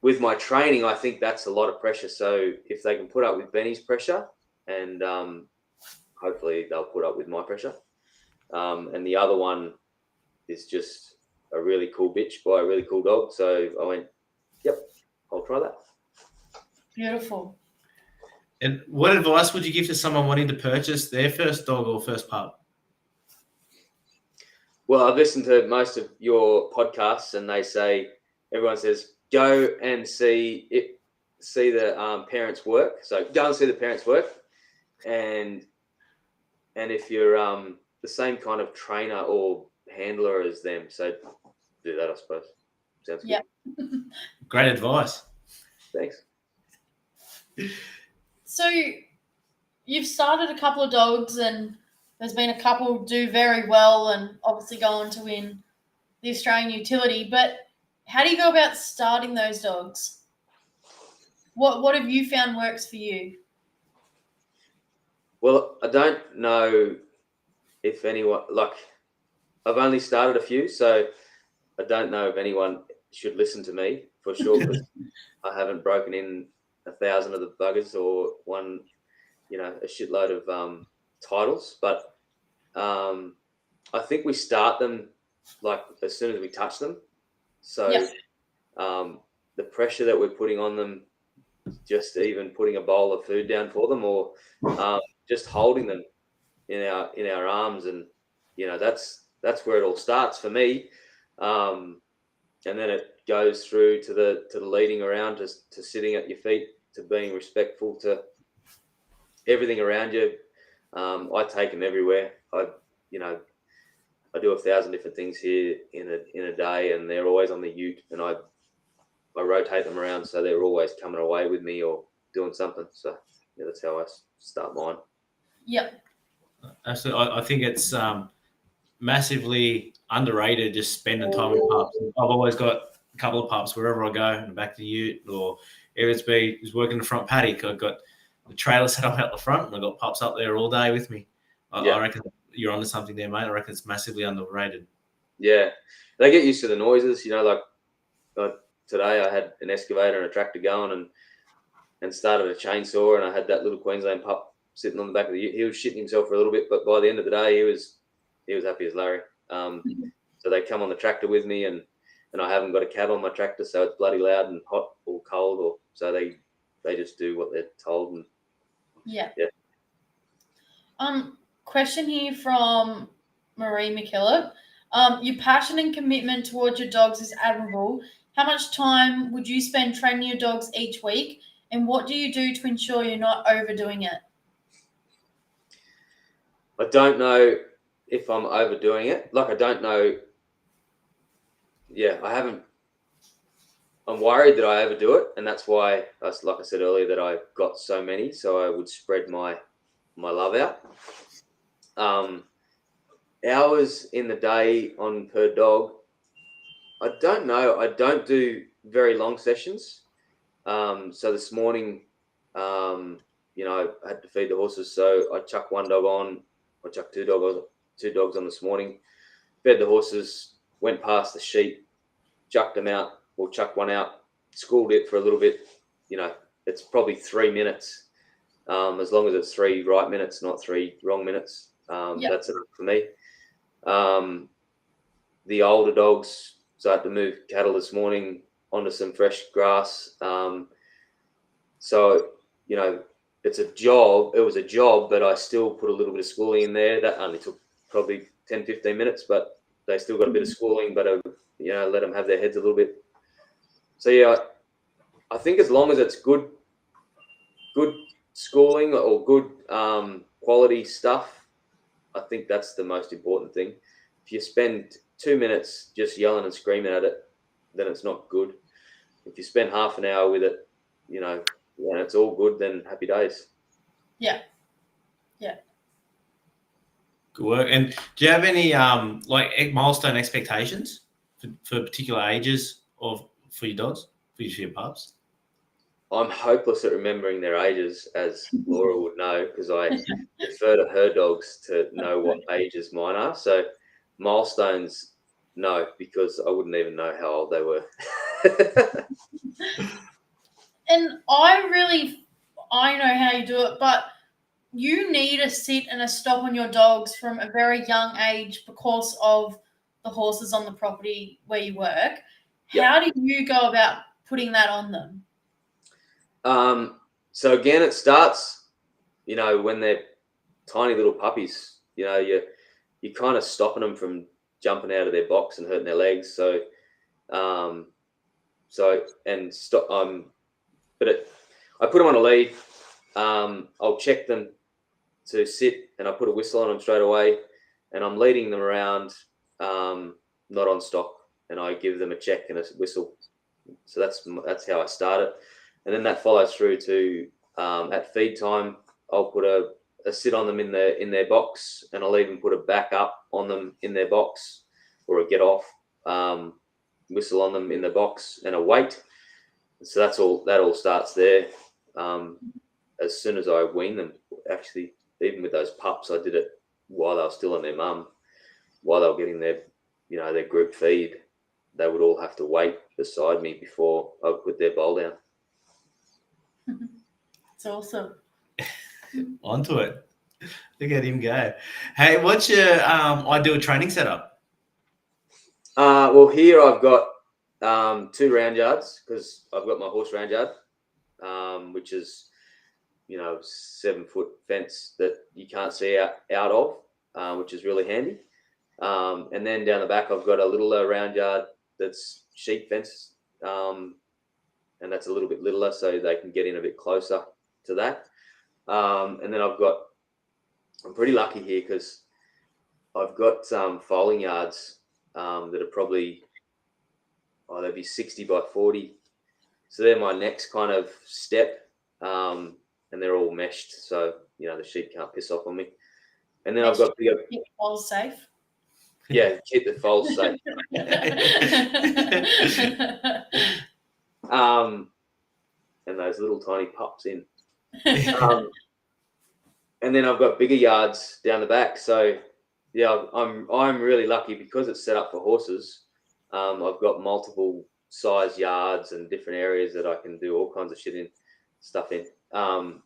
with my training, I think that's a lot of pressure. So if they can put up with Benny's pressure, and hopefully they'll put up with my pressure. And the other one is just a really cool bitch by a really cool dog. So I went, yep, I'll try that. Beautiful. And what advice would you give to someone wanting to purchase their first dog or first pup? Well, I've listened to most of your podcasts, and everyone says, go and see the parents' work. So go and see the parents' work, and if you're the same kind of trainer or handler as them, so do that, I suppose. Sounds good. Yeah. Great advice. Thanks. So you've started a couple of dogs, and there's been a couple do very well and obviously go on to win the Australian Utility. But how do you go about starting those dogs? What have you found works for you? Well, I don't know if anyone, I've only started a few, so I don't know if anyone should listen to me for sure, because I haven't broken in 1,000 of the buggers or won, a shitload of titles. But I think we start them like as soon as we touch them. So Yep. The pressure that we're putting on them, just even putting a bowl of food down for them, or just holding them in our arms, and that's where it all starts for me. And then it goes through to the leading around, to sitting at your feet, to being respectful to everything around you. I take them everywhere. I do 1,000 different things here in a day, and they're always on the ute, and I rotate them around, so they're always coming away with me or doing something. So yeah, that's how I start mine. Yep. Absolutely. I think it's massively underrated, just spending time with pups. I've always got a couple of pups wherever I go, in the back of the ute, or if it's who's working the front paddock. I've got the trailer set up out the front, and I've got pups up there all day with me. I reckon you're onto something there, mate. I reckon it's massively underrated. Yeah, they get used to the noises. Like today I had an excavator and a tractor going, and started a chainsaw, and I had that little Queensland pup sitting on the back of the ute. He was shitting himself for a little bit, but by the end of the day, he was happy as Larry. So they come on the tractor with me, and I haven't got a cab on my tractor, so it's bloody loud and hot or cold, or so they just do what they're told. And Yeah. Yeah. Question here from Marie McKillop. Your passion and commitment towards your dogs is admirable. How much time would you spend training your dogs each week, and what do you do to ensure you're not overdoing it? I don't know if I'm overdoing it. Like, I don't know. Yeah, I haven't. I'm worried that I overdo it, and that's why, like I said earlier, that I got so many, so I would spread my love out. Hours in the day on per dog, I don't know. I don't do very long sessions. So this morning, I had to feed the horses, so I chucked one dog on. I chucked two dogs on this morning. Fed the horses, went past the sheep, chucked them out, or chucked one out, schooled it for a little bit. It's probably 3 minutes. As long as it's 3 right minutes, not 3 wrong minutes. That's enough for me. The older dogs started to move cattle this morning onto some fresh grass. So, it's a job. It was a job, but I still put a little bit of schooling in there. That only took probably 10, 15 minutes, but they still got a bit of schooling, but, let them have their heads a little bit. So, yeah, I think as long as it's good schooling or good quality stuff, I think that's the most important thing. If you spend 2 minutes just yelling and screaming at it, then it's not good. If you spend half an hour with it, when it's all good, then happy days. Yeah. Good work. And do you have any milestone expectations for particular ages for your dogs, for your pups? I'm hopeless at remembering their ages, as Laura would know, because I defer to her dogs to know what ages mine are. So milestones, no, because I wouldn't even know how old they were. And I know how you do it, but you need a sit and a stop on your dogs from a very young age because of the horses on the property where you work. Yep. How do you go about putting that on them? So again, it starts, when they're tiny little puppies. You're kind of stopping them from jumping out of their box and hurting their legs. So, I put them on a lead. I'll check them to sit, and I put a whistle on them straight away, and I'm leading them around, not on stock, and I give them a check and a whistle. So that's how I start it, and then that follows through to at feed time. I'll put a sit on them in their box, and I'll even put a back up on them in their box, or a get off whistle on them in the box, and a wait. So that all starts there. As soon as I wean them, actually, even with those pups, I did it while they were still on their mum, while they were getting their group feed. They would all have to wait beside me before I would put their bowl down. It's awesome. Onto it. Look at him go. Hey, what's your ideal training setup? Well, here I've got 2 round yards because I've got my horse round yard, which is 7-foot fence that you can't see out of, which is really handy. And then down the back I've got a little round yard that's sheep fence, and that's a little bit littler so they can get in a bit closer to that. And then I'm pretty lucky here because I've got foaling yards that are probably, they'd be 60 by 40. So they're my next kind of step, and they're all meshed, so the sheep can't piss off on me. And then I've got keep the foals safe. Yeah, keep the foals safe. And those little tiny pups in. And then I've got bigger yards down the back. So yeah, I'm really lucky because it's set up for horses. I've got multiple size yards and different areas that I can do all kinds of stuff in. And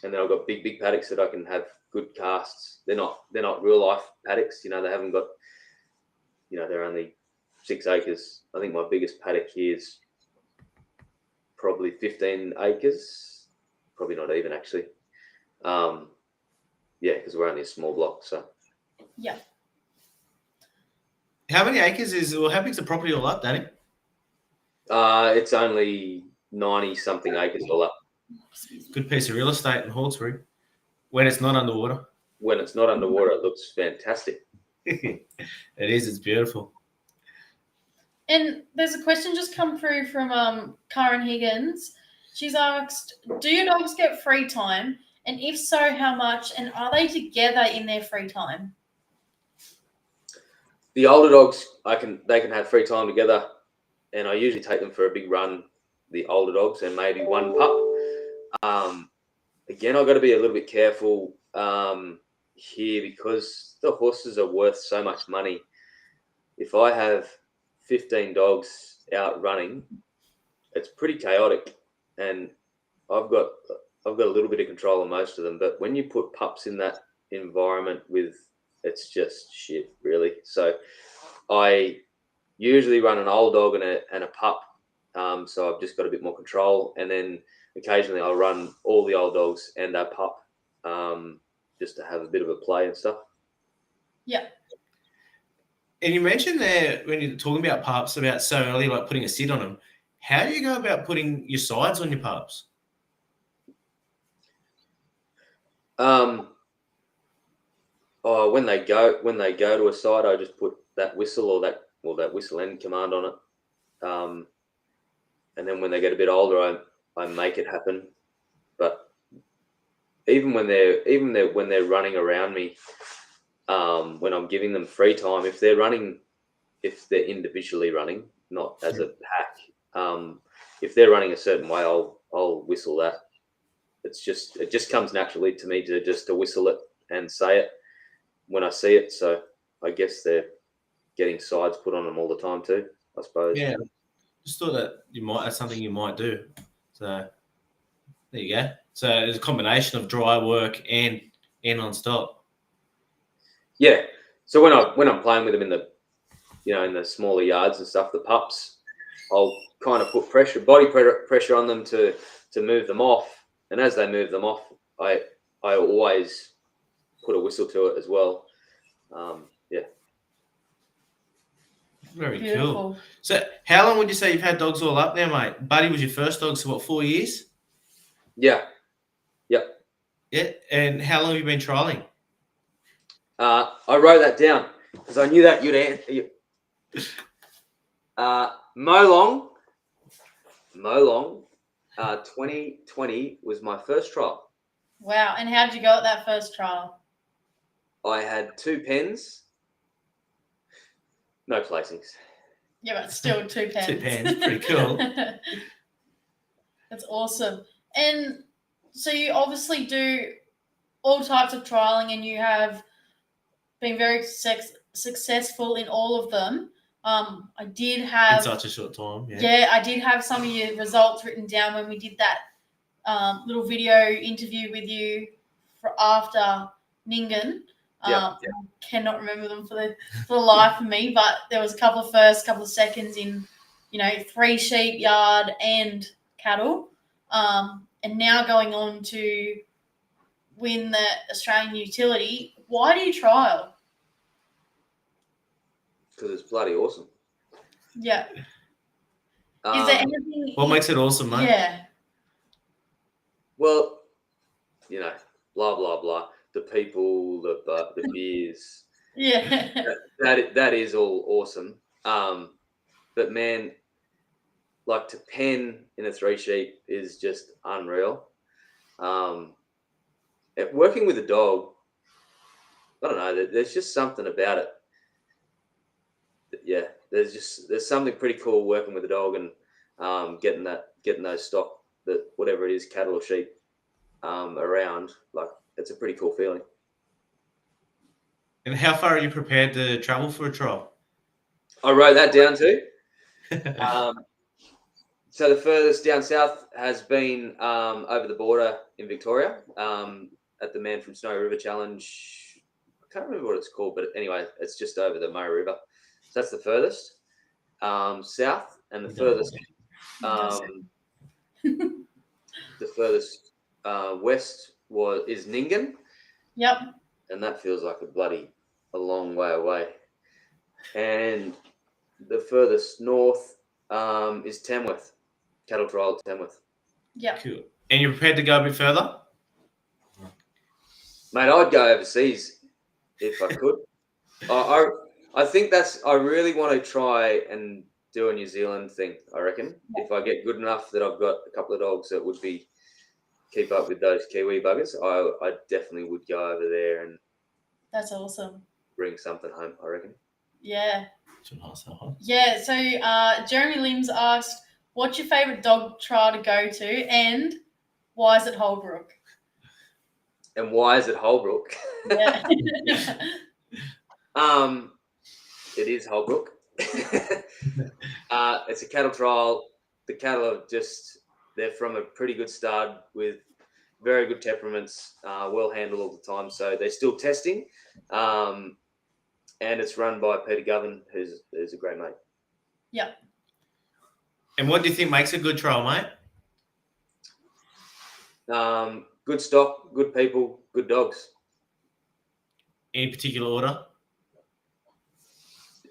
then I've got big paddocks that I can have good casts. They're not real life paddocks. They haven't got, they're only 6 acres. I think my biggest paddock here is probably 15 acres. Probably not even actually. Yeah, because we're only a small block. So. Yeah. How many acres how big's the property all up, Danny? It's only 90 something acres all up. Good piece of real estate in Hawkesbury when it's not underwater. When it's not underwater, it looks fantastic. It is. It's beautiful. And there's a question just come through from Karen Higgins. She's asked, do your dogs get free time? And if so, how much? And are they together in their free time? The older dogs, they can have free time together, and I usually take them for a big run, the older dogs, and maybe one pup. Again, I've got to be a little bit careful here because the horses are worth so much money. If I have 15 dogs out running, it's pretty chaotic, and I've got a little bit of control on most of them. But when you put pups in that environment it's just shit, really. So I usually run an old dog and a pup, so I've just got a bit more control, and then occasionally I'll run all the old dogs and a pup, just to have a bit of a play and stuff. Yeah. And you mentioned there when you're talking about pups about so early, like putting a sit on them. How do you go about putting your sides on your pups? When they go to a side, I just put that whistle or that whistle end command on it. And then when they get a bit older, I make it happen. But even when they're running around me, when I'm giving them free time, if they're individually running, not as a pack, if they're running a certain way, I'll whistle that. It just comes naturally to me to whistle it and say it when I see it. So I guess they're getting sides put on them all the time too, I suppose. Yeah, just thought that that's something you might do. So there you go. So there's a combination of dry work and on stop. Yeah. So when I'm playing with them in the smaller yards and stuff, the pups, I'll kind of put body pressure on them to move them off. And as they move them off, I always put a whistle to it as well. Yeah. Very Beautiful. cool. So how long would you say you've had dogs all up now, mate? Buddy was your first dog, so what, 4 years? Yeah. Yep. Yeah. And how long have you been trialing? I wrote that down because I knew that you'd answer. Mo Long, 2020 was my first trial. Wow. And how did you go at that first trial? I had 2 pens, no placings. Yeah, but still 2 pens. 2 pens, pretty cool. That's awesome. And so you obviously do all types of trialing and you have been very successful in all of them. I did in have such a short time. Yeah. yeah, I did have some of your results written down when we did that little video interview with you for after Ningen. Yeah. I cannot remember them for the life of me, but there was a couple of first, couple of seconds in, 3 sheep, yard, and cattle, and now going on to win the Australian Utility. Why do you trial? Because it's bloody awesome. Yeah. Is there anything? What makes it awesome, mate? Yeah. Well, blah blah blah. The people, the beers. Yeah. That is all awesome. But man, like to pen in a 3 sheep is just unreal. Working with a dog, I don't know. There's just something about it. Yeah, there's something pretty cool working with a dog and getting those stock, that whatever it is, cattle or sheep, around. Like, it's a pretty cool feeling. And how far are you prepared to travel for a trial? I wrote that down too. So the furthest down south has been over the border in Victoria, at the Man from Snowy River Challenge. I can't remember what it's called, but anyway, it's just over the Murray River. So that's the furthest south, and the furthest west is Ningen. Yep. And that feels like a long way away. And the furthest north is Tamworth, cattle trial at Tamworth. Yep. Cool. And you're prepared to go a bit further? Mate, I'd go overseas if I could. I think I really want to try and do a New Zealand thing, I reckon. If I get good enough that I've got a couple of dogs that would keep up with those Kiwi buggers, I definitely would go over there and that's awesome. Bring something home, I reckon. Yeah. Yeah, so Jeremy Limbs asked, what's your favourite dog trial to go to, and why is it Holbrook? And why is it Holbrook? Yeah. It is Holbrook. It's a cattle trial. The cattle are they're from a pretty good stud with very good temperaments, well handled all the time. So they're still testing. And it's run by Peter Govan, who's a great mate. Yep. And what do you think makes a good trial, mate? Good stock, good people, good dogs. Any particular order?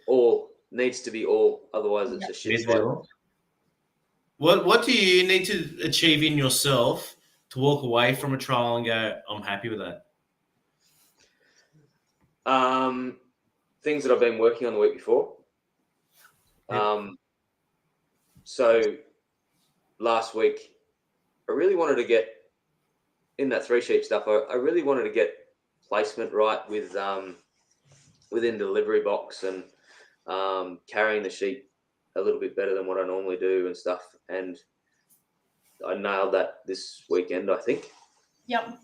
All. Needs to be all. Otherwise, it's a shit fight. What do you need to achieve in yourself to walk away from a trial and go, I'm happy with that? Things that I've been working on the week before. Yep. So last week, I really wanted to get in that 3 sheep stuff. I really wanted to get placement right within delivery box and carrying the sheep a little bit better than what I normally do and stuff. And I nailed that this weekend, I think. Yep.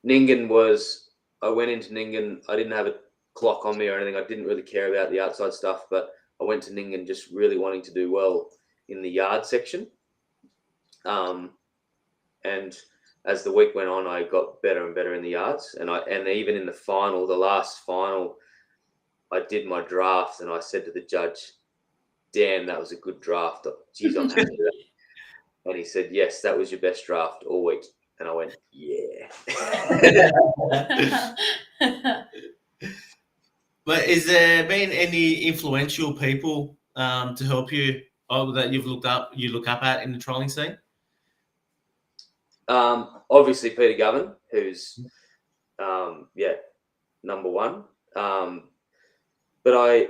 Ningen I went into Ningen. I didn't have a clock on me or anything. I didn't really care about the outside stuff, but I went to Ningen just really wanting to do well in the yard section. And as the week went on, I got better and better in the yards. And even in the last final, I did my draft and I said to the judge, damn, that was a good draft. Geez, I'm happy with that. And he said, yes, that was your best draft all week. And I went, yeah. But is there been any influential people to help you that you look up at in the trialing scene? Obviously Peter Govan, who's number one. But I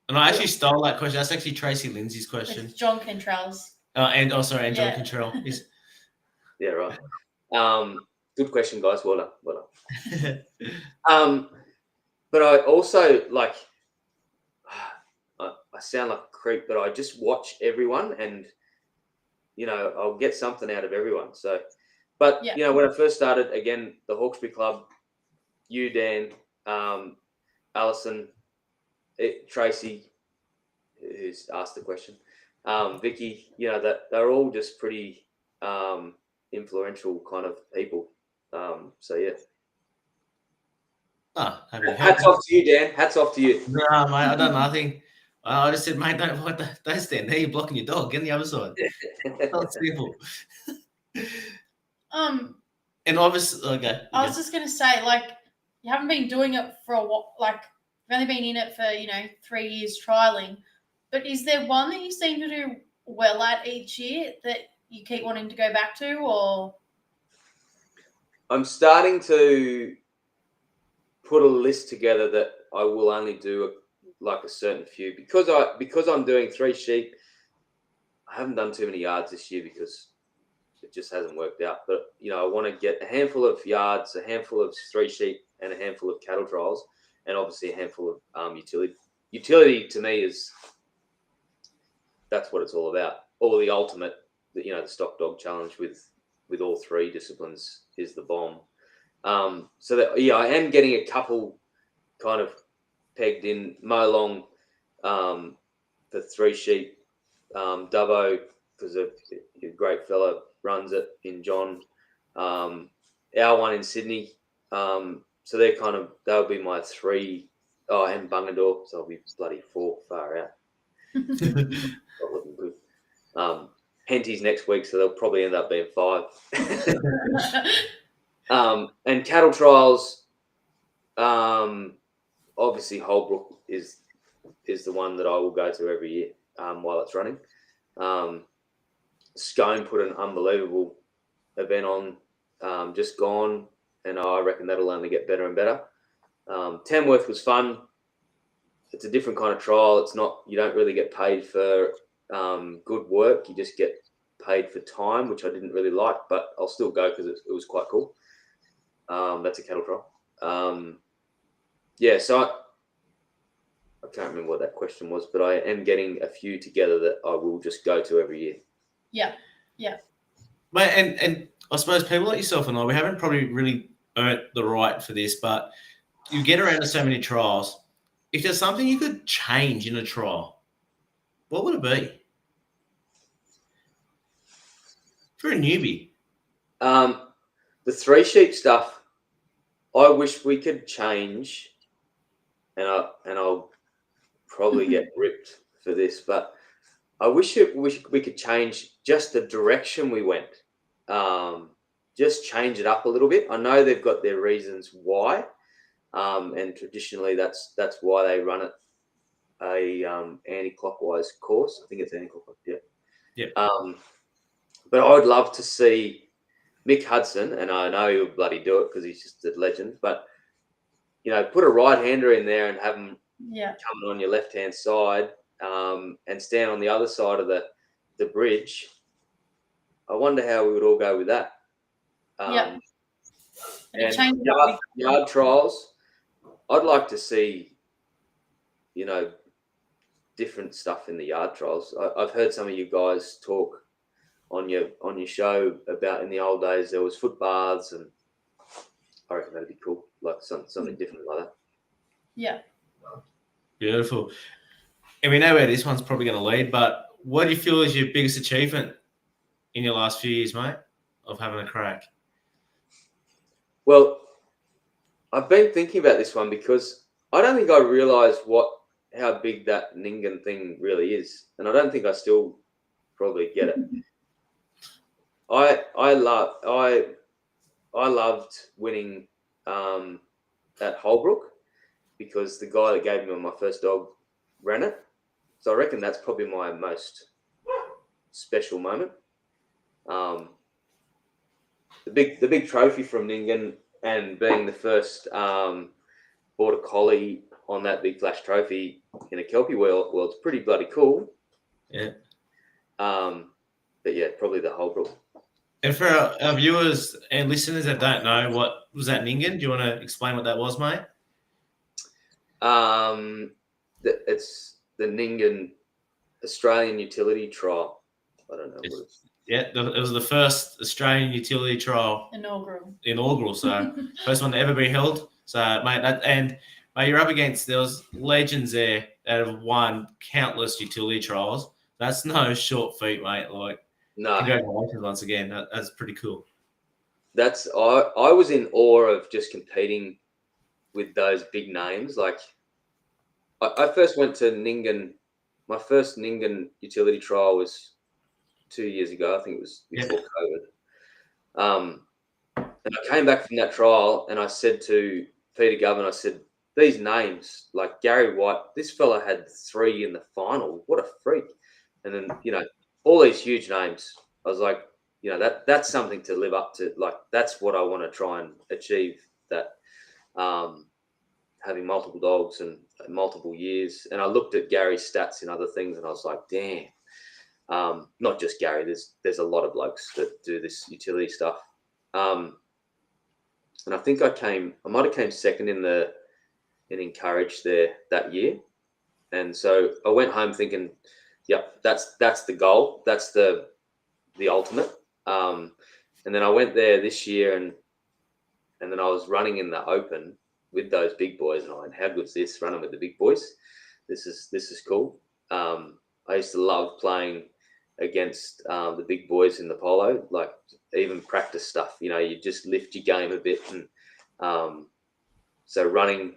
actually stole that question. That's actually Tracy Lindsay's question. It's John Cantrell's. And John Cantrell. Yeah, right. Good question, guys. Well done. But I also I sound like a creep, but I just watch everyone, and I'll get something out of everyone. So, but when I first started, again, the Hawkesbury Club, you, Dan, Alison, Tracy, who's asked the question, Vicky, that they're all just pretty influential kind of people. So yeah. Oh, happy. Hats off to you, Dan. Hats off to you. No, mate, I done nothing. I just said, mate, don't stand there. You're blocking your dog. Get on the other side. Not simple. And obviously, okay. I was just gonna say, like, you haven't been doing it for a while. Like, you've only been in it for 3 years trialing. But is there one that you seem to do well at each year that you keep wanting to go back to, or? I'm starting to put a list together that I will only do like a certain few because I'm doing 3 sheep. I haven't done too many yards this year because it just hasn't worked out. But I want to get a handful of yards, a handful of 3 sheep, and a handful of cattle trials, and obviously a handful of utility. Utility to me that's what it's all about. Or the ultimate, the stock dog challenge with all 3 disciplines is the bomb. So that I am getting a couple kind of pegged in. Mo Long for 3 sheep, Dubbo because a great fella runs it in John. Our one in Sydney. So they'll be my 3. Oh, and Bungadore, so I'll be bloody 4 far out. Not looking good. Henty's next week, so they'll probably end up being 5. And cattle trials, obviously Holbrook is the one that I will go to every year while it's running. Scone put an unbelievable event on, just gone, and I reckon that'll only get better and better. Tamworth was fun. It's a different kind of trial. It's not, you don't really get paid for good work. You just get paid for time, which I didn't really like, but I'll still go because it was quite cool. That's a cattle trial. So I can't remember what that question was, but I am getting a few together that I will just go to every year. Yeah. Mate, and I suppose people like yourself and I, we haven't probably really earned the right for this, but you get around to so many trials. If there's something you could change in a trial, what would it be? For a newbie. The 3 sheep stuff, I wish we could change, and I'll probably get ripped for this, but I wish we could change just the direction we went. Just change it up a little bit. I know they've got their reasons why, and traditionally that's why they run it a anti-clockwise course. I think it's anti-clockwise. Yeah. But I would love to see Mick Hudson, and I know he'll bloody do it because he's just a legend. But put a right-hander in there and have him coming on your left-hand side, and stand on the other side of the bridge. I wonder how we would all go with that. And yard trials, I'd like to see, different stuff in the yard trials. I've heard some of you guys talk on your show about in the old days there was foot baths, and I reckon that'd be cool, like something different like that. Yeah. Beautiful. And we know where this one's probably going to lead, but what do you feel is your biggest achievement in your last few years, mate, of having a crack? Well, I've been thinking about this one because I don't think I realised how big that Ningen thing really is, and I don't think I still probably get it. I loved winning at Holbrook because the guy that gave me my first dog ran it. So I reckon that's probably my most special moment. The big trophy from Ningen and being the first border collie on that big flash trophy in a Kelpie world, it's pretty bloody cool. Yeah. But yeah, probably the Holbrook. And for our viewers and listeners that don't know, what was that Ningen? Do you want to explain what that was, mate? It's the Ningen Australian Utility Trial. I don't know what it's. Yeah, it was the first Australian utility trial. Inaugural. So first one to ever be held. So, mate, You're up against, there was legends there that have won countless utility trials. That's no short feat, mate. Like, No, congratulations once again. That's pretty cool. I was in awe of just competing with those big names. Like, I first went to Ningen. My first Ningen utility trial was 2 years ago. I think it was before COVID. And I came back from that trial and I said to Peter Govan, I said, these names, like Gary White, this fella had 3 in the final. What a freak. And then, all these huge names. I was like, that's something to live up to. Like, that's what I want to try and achieve, that having multiple dogs and multiple years. And I looked at Gary's stats and other things and I was like, damn. Not just Gary, there's a lot of blokes that do this utility stuff. And I think I might have came second in Encourage there that year. And so I went home thinking, yep, that's the goal. That's the ultimate. And then I went there this year and then I was running in the open with those big boys and I went, how good's this, running with the big boys? This is cool. I used to love playing against the big boys in the polo, like even practice stuff, you just lift your game a bit. And so running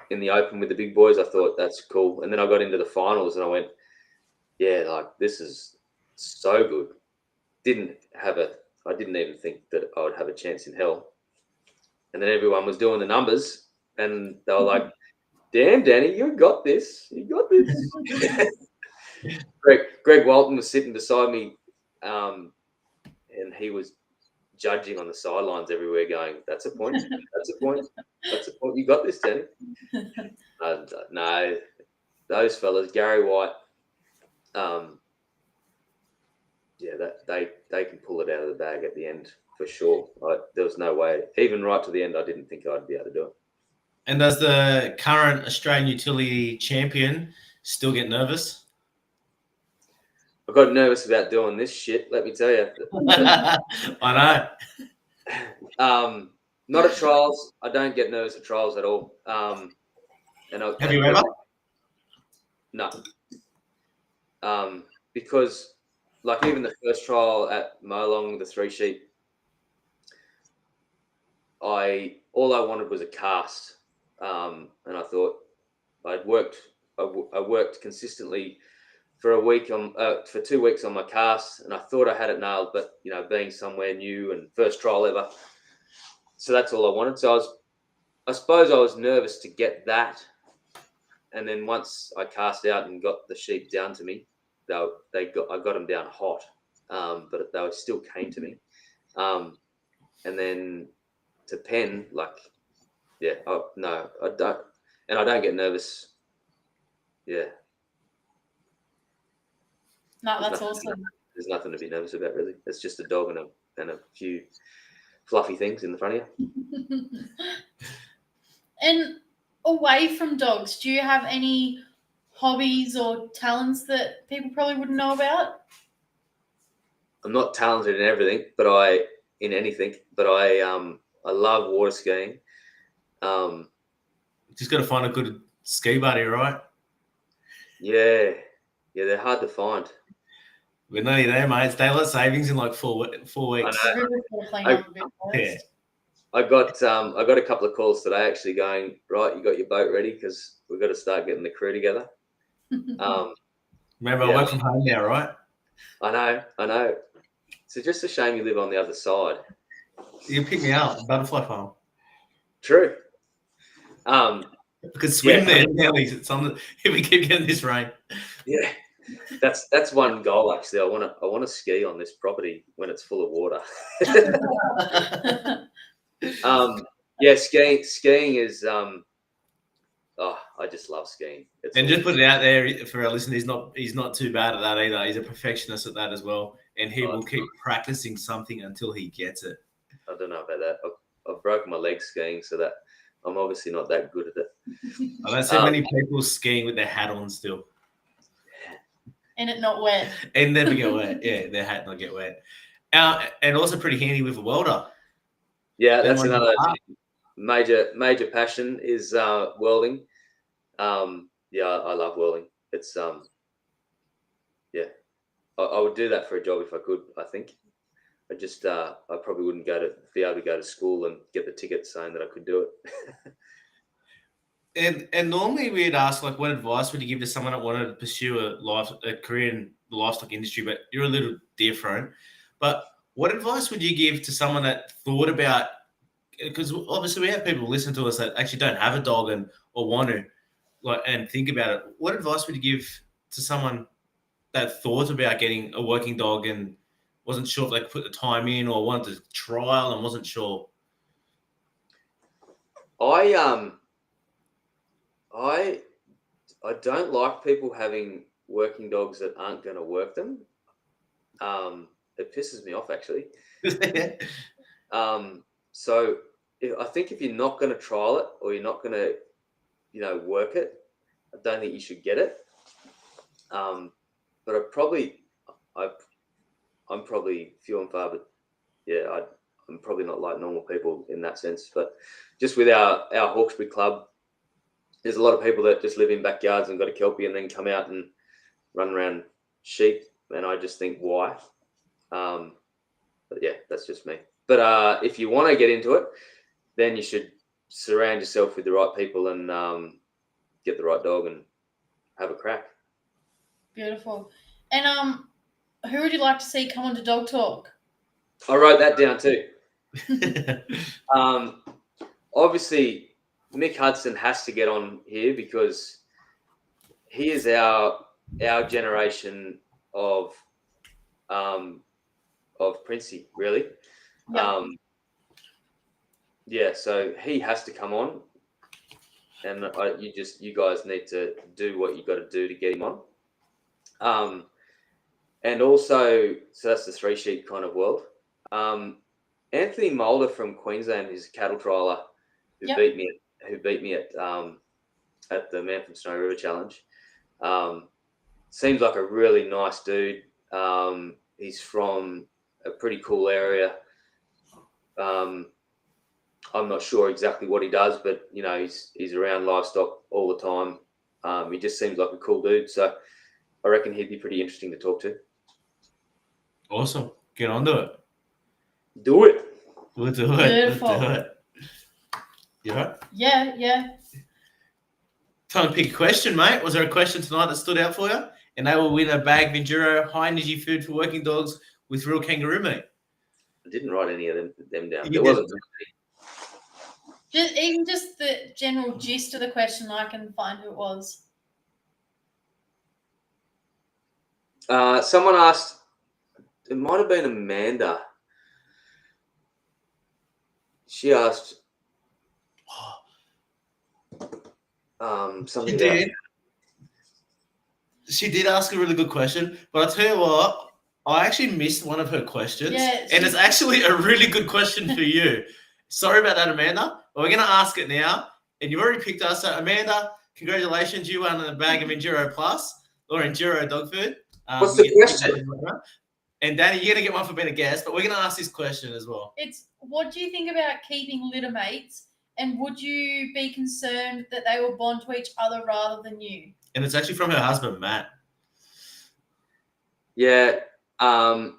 in the open with the big boys, I thought that's cool. And then I got into the finals and I went, yeah, like this is so good. I didn't even think that I would have a chance in hell. And then everyone was doing the numbers and they were like, damn, Danny, you got this. You got this. Greg Walton was sitting beside me, and he was judging on the sidelines everywhere, going, "That's a point. That's a point. That's a point. You got this, Danny." No, those fellas, Gary White, that they can pull it out of the bag at the end for sure. There was no way, even right to the end, I didn't think I'd be able to do it. And does the current Australian utility champion still get nervous? I got nervous about doing this shit, let me tell you. I know. Not at trials. I don't get nervous at trials at all. Have you ever? No. Because, like, even the first trial at Molong, the 3 sheep, all I wanted was a cast, and I thought I worked consistently for a week for 2 weeks on my cast, and I thought I had it nailed, but being somewhere new and first trial ever, so that's all I wanted. So I suppose I was nervous to get that, and then once I cast out and got the sheep down to me, I got them down hot, but they still came to me, and then to pen, like, yeah, no, I don't, and I don't get nervous. Yeah. No, that's awesome. There's nothing to be nervous about, really. It's just a dog and a few fluffy things in the front of you. And away from dogs, do you have any hobbies or talents that people probably wouldn't know about? I'm not talented in everything, but I love water skiing. Just got to find a good ski buddy, right? Yeah, they're hard to find. We're nearly there, mate. It's daylight savings in like 4 weeks. I got a couple of calls today actually going, right, you got your boat ready because we've got to start getting the crew together. Remember, I work from home now, right? I know. It's just a shame you live on the other side. You pick me up, butterfly farm. True. I could swim there nearly. If we keep getting this rain. Yeah. That's one goal actually. I want to ski on this property when it's full of water. Skiing is I just love skiing. Just put it out there for our listeners, he's not too bad at that either. He's a perfectionist at that as well, and he will keep practicing something until he gets it. I don't know about that. I've broken my leg skiing, so that I'm obviously not that good at it. I don't see many people skiing with their hat on still. And it not wet. And never get wet. Yeah, their hat not get wet. And also pretty handy with a welder. Yeah, that's another major passion is welding. Yeah, I love whirling. It's yeah, I would do that for a job if I could. I think I probably wouldn't be able to go to school and get the ticket saying that I could do it. And normally we'd ask, like, what advice would you give to someone that wanted to pursue a career in the livestock industry, but you're a little different. But what advice would you give to someone that thought about, because obviously we have people listen to us that actually don't have a dog or want to, like, and think about it. What advice would you give to someone that thought about getting a working dog and wasn't sure if they could put the time in, or wanted to trial and wasn't sure? I don't like people having working dogs that aren't going to work them. It pisses me off, actually. So I think if you're not going to trial it, or you're not going to, work it, I don't think you should get it. But I'm probably few and far, but yeah, I'm probably not like normal people in that sense. But just with our Hawkesbury club, there's a lot of people that just live in backyards and got a Kelpie and then come out and run around sheep. And I just think, why? But yeah, that's just me. But if you want to get into it, then you should surround yourself with the right people and get the right dog and have a crack. Beautiful. And who would you like to see come on to Dog Talk? I wrote that down too. Obviously, Mick Hudson has to get on here because he is our generation of Princey, really. Yep. Yeah, so he has to come on, and you guys need to do what you got to do to get him on. And also, so that's the 3 sheep kind of world. Anthony Mulder from Queensland is a cattle trialer who beat me at the Man from Snowy River Challenge. Seems like a really nice dude. He's from a pretty cool area. I'm not sure exactly what he does, but he's around livestock all the time. He just seems like a cool dude, so I reckon he'd be pretty interesting to talk to. Awesome. Get on to it. Do it. We'll do it. Beautiful. Let's do it. You all right? Yeah. Time to pick a question, mate. Was there a question tonight that stood out for you? And they will win a bag of Enduro high-energy food for working dogs with real kangaroo meat. I didn't write any of them down. You There wasn't. Just the general gist of the question, I can find who it was. Someone asked, it might have been Amanda. She asked something. She did ask a really good question, but I'll tell you what, I actually missed one of her questions. Yeah, and it's actually a really good question for you. Sorry about that, Amanda. But we're going to ask it now. And you've already picked us. So, Amanda, congratulations. You won a bag of Enduro Plus or Enduro dog food. What's the question? And Danny, you're going to get one for being a guest, but we're going to ask this question as well. It's, what do you think about keeping litter mates? And would you be concerned that they will bond to each other rather than you? And it's actually from her husband, Matt. Yeah. I've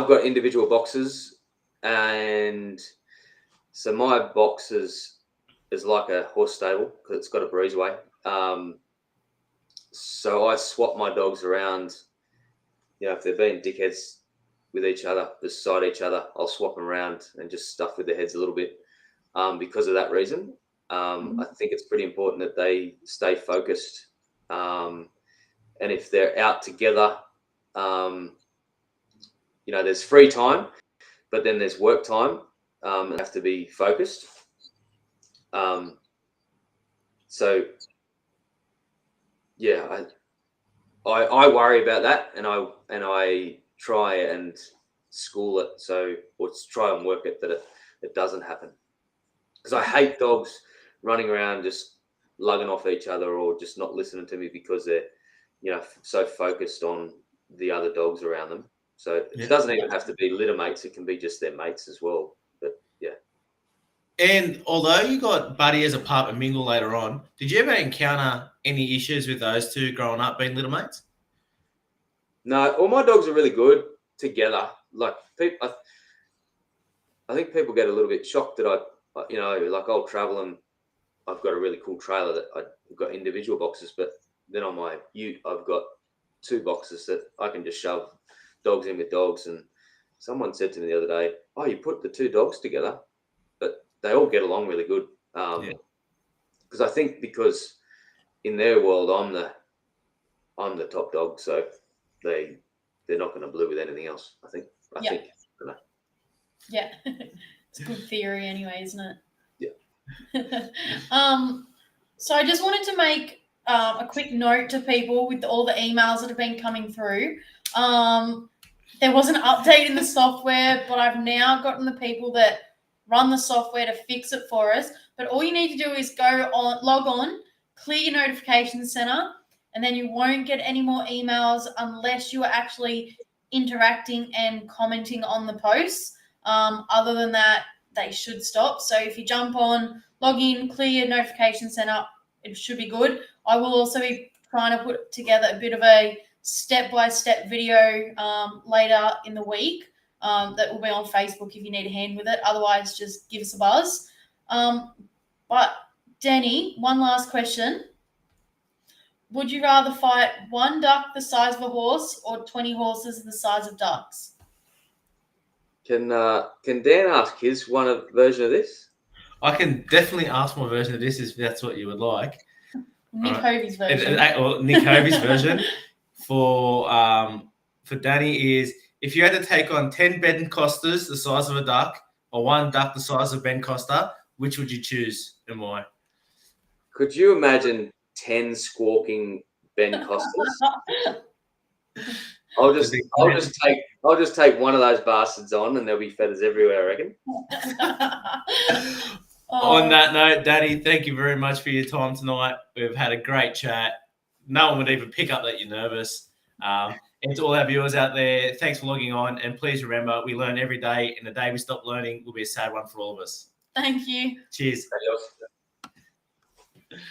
got individual boxes, and so my boxes is like a horse stable because it's got a breezeway. So I swap my dogs around. If they're being dickheads with each other, beside each other, I'll swap them around and just stuff with their heads a little bit. Because of that reason, I think it's pretty important that they stay focused. And if they're out together, there's free time, but then there's work time, and have to be focused. So yeah, I worry about that, and I try and school it, or try and work it that it doesn't happen. Because I hate dogs running around just lugging off each other or just not listening to me because they're, so focused on the other dogs around them. So it doesn't even have to be litter mates. It can be just their mates as well. But yeah. And although you got Buddy as a pup and Mingle later on, did you ever encounter any issues with those two growing up being little mates? No, all my dogs are really good together. Like people, I think people get a little bit shocked that like I'll travel and I've got a really cool trailer that I've got individual boxes, but then on my ute I've got 2 boxes that I can just shove dogs in with dogs. And someone said to me the other day, "Oh, you put the 2 dogs together," but they all get along really good. Because I think because in their world I'm the top dog, so they're not going to blue with anything else. I think. Yeah, it's a good theory anyway, isn't it? Yeah. So I just wanted to make a quick note to people with all the emails that have been coming through. There was an update in the software, but I've now gotten the people that run the software to fix it for us. But all you need to do is log on, clear your notification center, and then you won't get any more emails unless you are actually interacting and commenting on the posts. Other than that, they should stop. So if you jump on, log in, clear your notification center, it should be good. I will also be trying to put together a bit of a step-by-step video later in the week that will be on Facebook if you need a hand with it. Otherwise, just give us a buzz. But Denny, one last question. Would you rather fight 1 duck the size of a horse or 20 horses the size of ducks? Can Dan ask his version of this? I can definitely ask my version of this if that's what you would like. Nick Hovey's version. Nick Hovey's version for Danny is, if you had to take on 10 Ben Costas the size of a duck or 1 duck the size of Ben Costa, which would you choose and why? Could you imagine 10 squawking Ben Costas? I'll just take one of those bastards on, and there'll be feathers everywhere, I reckon. On that note, Danny, thank you very much for your time tonight. We've had a great chat. No one would even pick up that you're nervous. And to all our viewers out there, thanks for logging on. And please remember, we learn every day, and the day we stop learning will be a sad one for all of us. Thank you. Cheers. Adios.